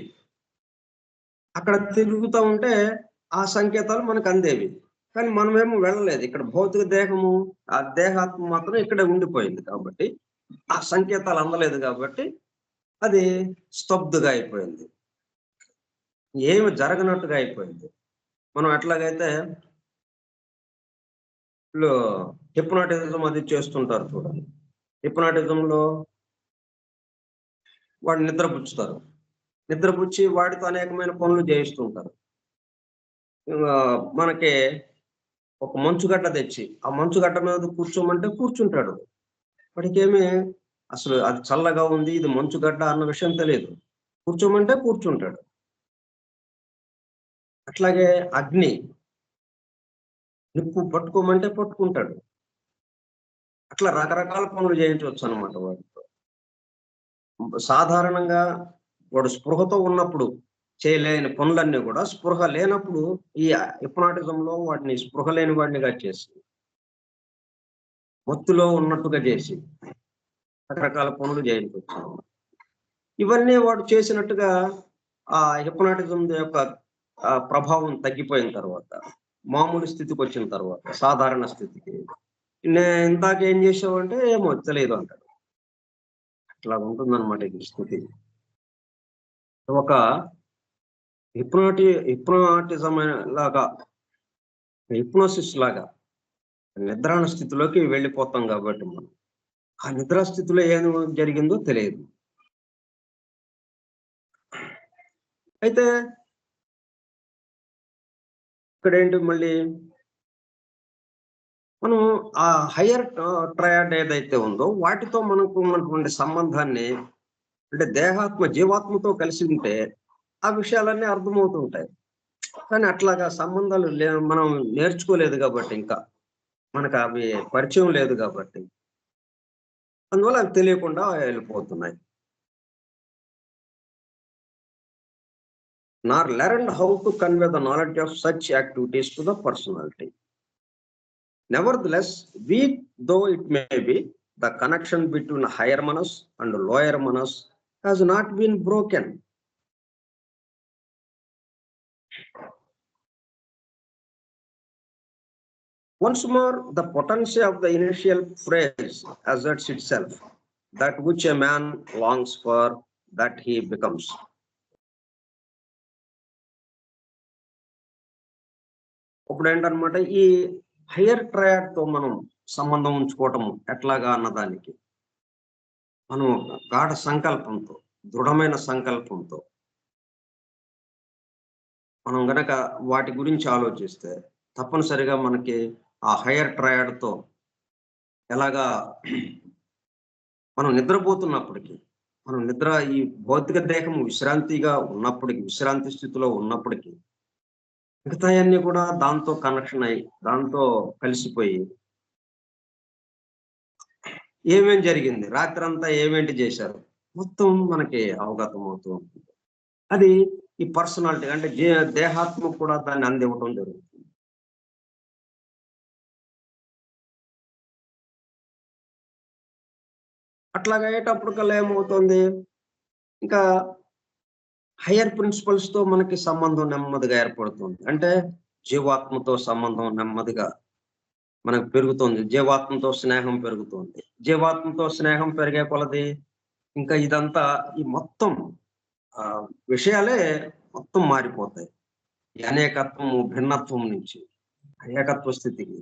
అక్కడ తిరుగుతా ఉంటే ఆ సంకేతాలు మనకు అందేవి. కానీ మనమేమో వెళ్ళలేదు. ఇక్కడ భౌతిక దేహము, ఆ దేహాత్మ మాత్రం ఇక్కడే ఉండిపోయింది కాబట్టి, ఆ సంకేతాలు అందలేదు కాబట్టి అది స్తబ్దుగా అయిపోయింది. ఏమి జరగనట్టుగా అయిపోయింది. మనం ఎట్లాగైతే వీళ్ళు హిప్నాటిజం అది చేస్తుంటారు చూడండి. హిప్నాటిజంలో వాడిని నిద్రపుచ్చుతారు. నిద్రపుచ్చి వాడితో అనేకమైన పనులు చేయిస్తుంటారు. మనకి ఒక మంచుగడ్డ తెచ్చి, ఆ మంచుగడ్డ మీద కూర్చోమంటే కూర్చుంటాడు. వాడికేమి అసలు అది చల్లగా ఉంది, ఇది మంచుగడ్డ అన్న విషయం తెలియదు. కూర్చోమంటే కూర్చుంటాడు. అట్లాగే అగ్ని, నిప్పు పట్టుకోమంటే పట్టుకుంటాడు. అట్లా రకరకాల పనులు చేయించవచ్చనమాట వాడితో. సాధారణంగా వాడు స్పృహతో ఉన్నప్పుడు చేయలేని పనులన్నీ కూడా స్పృహ లేనప్పుడు ఈ హిప్నాటిజంలో వాడిని స్పృహ లేని వాడినిగా చేసి, మత్తులో ఉన్నట్టుగా చేసి రకరకాల పనులు చేయించవచ్చు. ఇవన్నీ వాడు చేసినట్టుగా ఆ హిప్నాటిజం యొక్క ప్రభావం తగ్గిపోయిన తర్వాత, మామూలు స్థితికి వచ్చిన తర్వాత, సాధారణ స్థితికి ఇందాక ఏం చేసావంటే ఏమో తెలియదు అంటాడు. అట్లా ఉంటుందన్నమాట ఈ స్థితి. ఒక హిప్నాటిజం లాగా, హిప్నోసిస్ లాగా నిద్రాణ స్థితిలోకి వెళ్ళిపోతాం కాబట్టి మనం ఆ నిద్రా స్థితిలో ఏం జరిగిందో తెలియదు. అయితే ఇక్కడేంటి మళ్ళీ మనం ఆ హయ్యర్ ట్రయాడ్ ఏదైతే ఉందో వాటితో మనకు ఉన్నటువంటి సంబంధాన్ని, అంటే దేహాత్మ జీవాత్మతో కలిసి ఉంటే ఆ విషయాలన్నీ అర్థమవుతూ ఉంటాయి. కానీ అట్లాగా సంబంధాలు మనం నేర్చుకోలేదు కాబట్టి, ఇంకా మనకు అవి పరిచయం లేదు కాబట్టి అందువల్ల అవి తెలియకుండా వెళ్ళిపోతున్నాయి. Nor learned how to convey the knowledge of such activities to the personality. Nevertheless, weak though it may be, the connection between higher manas and lower manas has not been broken. Once more, the potency of the initial phrase asserts itself, that which a man longs for, that he becomes. ఇప్పుడు ఏంటన్నమాట, ఈ higher triad తో మనం సంబంధం ఉంచుకోవటం ఎట్లాగా అన్నదానికి మనం గాఢ సంకల్పంతో, దృఢమైన సంకల్పంతో మనం గనక వాటి గురించి ఆలోచిస్తే తప్పనిసరిగా మనకి ఆ హయ్యర్ ట్రయాడ్ తో ఎలాగా మనం నిద్రపోతున్నప్పటికీ, మనం ఈ భౌతిక దేహం విశ్రాంతిగా ఉన్నప్పటికీ, విశ్రాంతి స్థితిలో ఉన్నప్పటికీ మిగతాయన్నీ కూడా దాంతో కనెక్షన్ అయ్యి, దాంతో కలిసిపోయి ఏమేం జరిగింది, రాత్రంతా ఏమేంటి చేశారు మొత్తం మనకి అవగతం అవుతూ ఉంటుంది. అది ఈ పర్సనాలిటీ అంటే దేహాత్మ కూడా దాన్ని అందివ్వటం జరుగుతుంది. అట్లాగ అయ్యేటప్పటికల్లా ఏమవుతుంది, ఇంకా హయ్యర్ ప్రిన్సిపల్స్ తో మనకి సంబంధం నెమ్మదిగా ఏర్పడుతుంది. అంటే జీవాత్మతో సంబంధం నెమ్మదిగా మనకు పెరుగుతుంది. జీవాత్మతో స్నేహం పెరుగుతుంది. జీవాత్మతో స్నేహం పెరిగే కొలది ఇంకా ఇదంతా ఈ మొత్తం విషయాలే మొత్తం మారిపోతాయి. ఈ అనేకత్వము భిన్నత్వం నుంచి ఏకత్వ స్థితికి,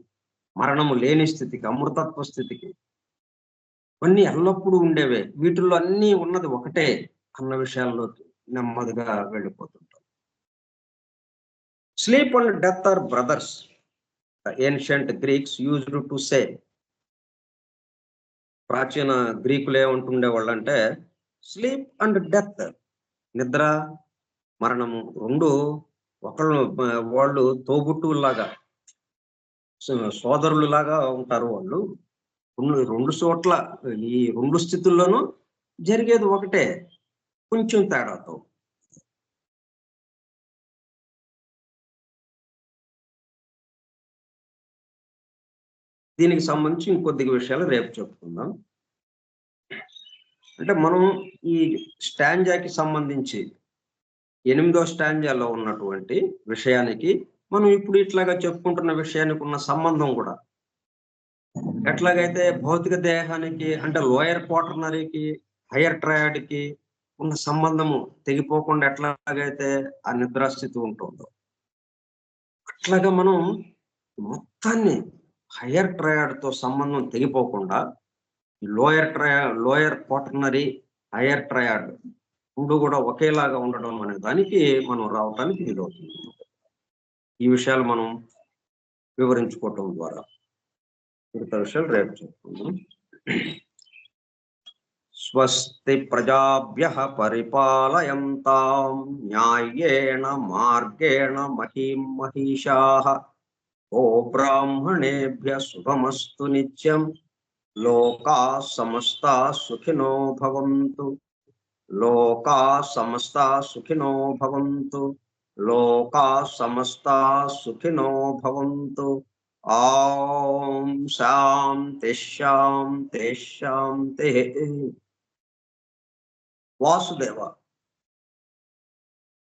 మరణము లేని స్థితికి, అమృతత్వ స్థితికి, అన్నీ ఎల్లప్పుడూ ఉండేవే. వీటిల్లో అన్నీ ఉన్నది ఒకటే అన్న విషయాల్లోకి నెమ్మదిగా వెళ్ళిపోతుంటాం. Sleep and death are brothers. Ancient Greeks used to say. ప్రాచీన గ్రీకులు ఏమంటుండే వాళ్ళంటే స్లీప్ అండ్ డెత్, నిద్ర మరణము రెండు ఒకళ్ళు వాళ్ళు తోబుట్టువులాగా సోదరులులాగా ఉంటారు. వాళ్ళు రెండు చోట్ల ఈ రెండు స్థితుల్లోనూ జరిగేది ఒకటే, కొంచెం తేడాతో. దీనికి సంబంధించి ఇంకొద్ది విషయాలు రేపు చెప్పుకుందాం. అంటే మనం ఈ స్టాంజాకి సంబంధించి 8వ స్టాంజాలో ఉన్నటువంటి విషయానికి మనం ఇప్పుడు ఇట్లాగా చెప్పుకుంటున్న విషయానికి ఉన్న సంబంధం కూడా ఎట్లాగైతే భౌతిక దేహానికి అంటే లోయర్ క్వాటర్నరీకి హయ్యర్ ట్రయాడ్కి ఉన్న సంబంధము తెగిపోకుండా ఎట్లాగైతే ఆ నిద్రాస్థితి ఉంటుందో, అట్లాగా మనం మొత్తాన్ని హయ్యర్ ట్రయాడ్తో సంబంధం తెగిపోకుండా లోయర్ క్వాటర్నరీ హయ్యర్ ట్రయాడ్ రెండు కూడా ఒకేలాగా ఉండడం అనే దానికి మనం రావటానికి వీలవుతుంది. ఈ విషయాలు మనం వివరించుకోవటం ద్వారా మిగతా విషయాలు రేపు చెప్పుకుందాం. స్వస్తి ప్రజాభ్యః పరిపాలయంతాం న్యాయేణ మార్గేణ మహీం మహిషాః. ఓ బ్రాహ్మణేభ్యః శుభమస్తు నిత్యం. లోకాః సమస్తాః సుఖినో భవంతు. లోకాః సమస్తాః సుఖినో భవంతు. లోకాః సమస్తాః సుఖినో భవంతు. ఓం శాంతి శాంతి శాంతి. వాసుదేవ.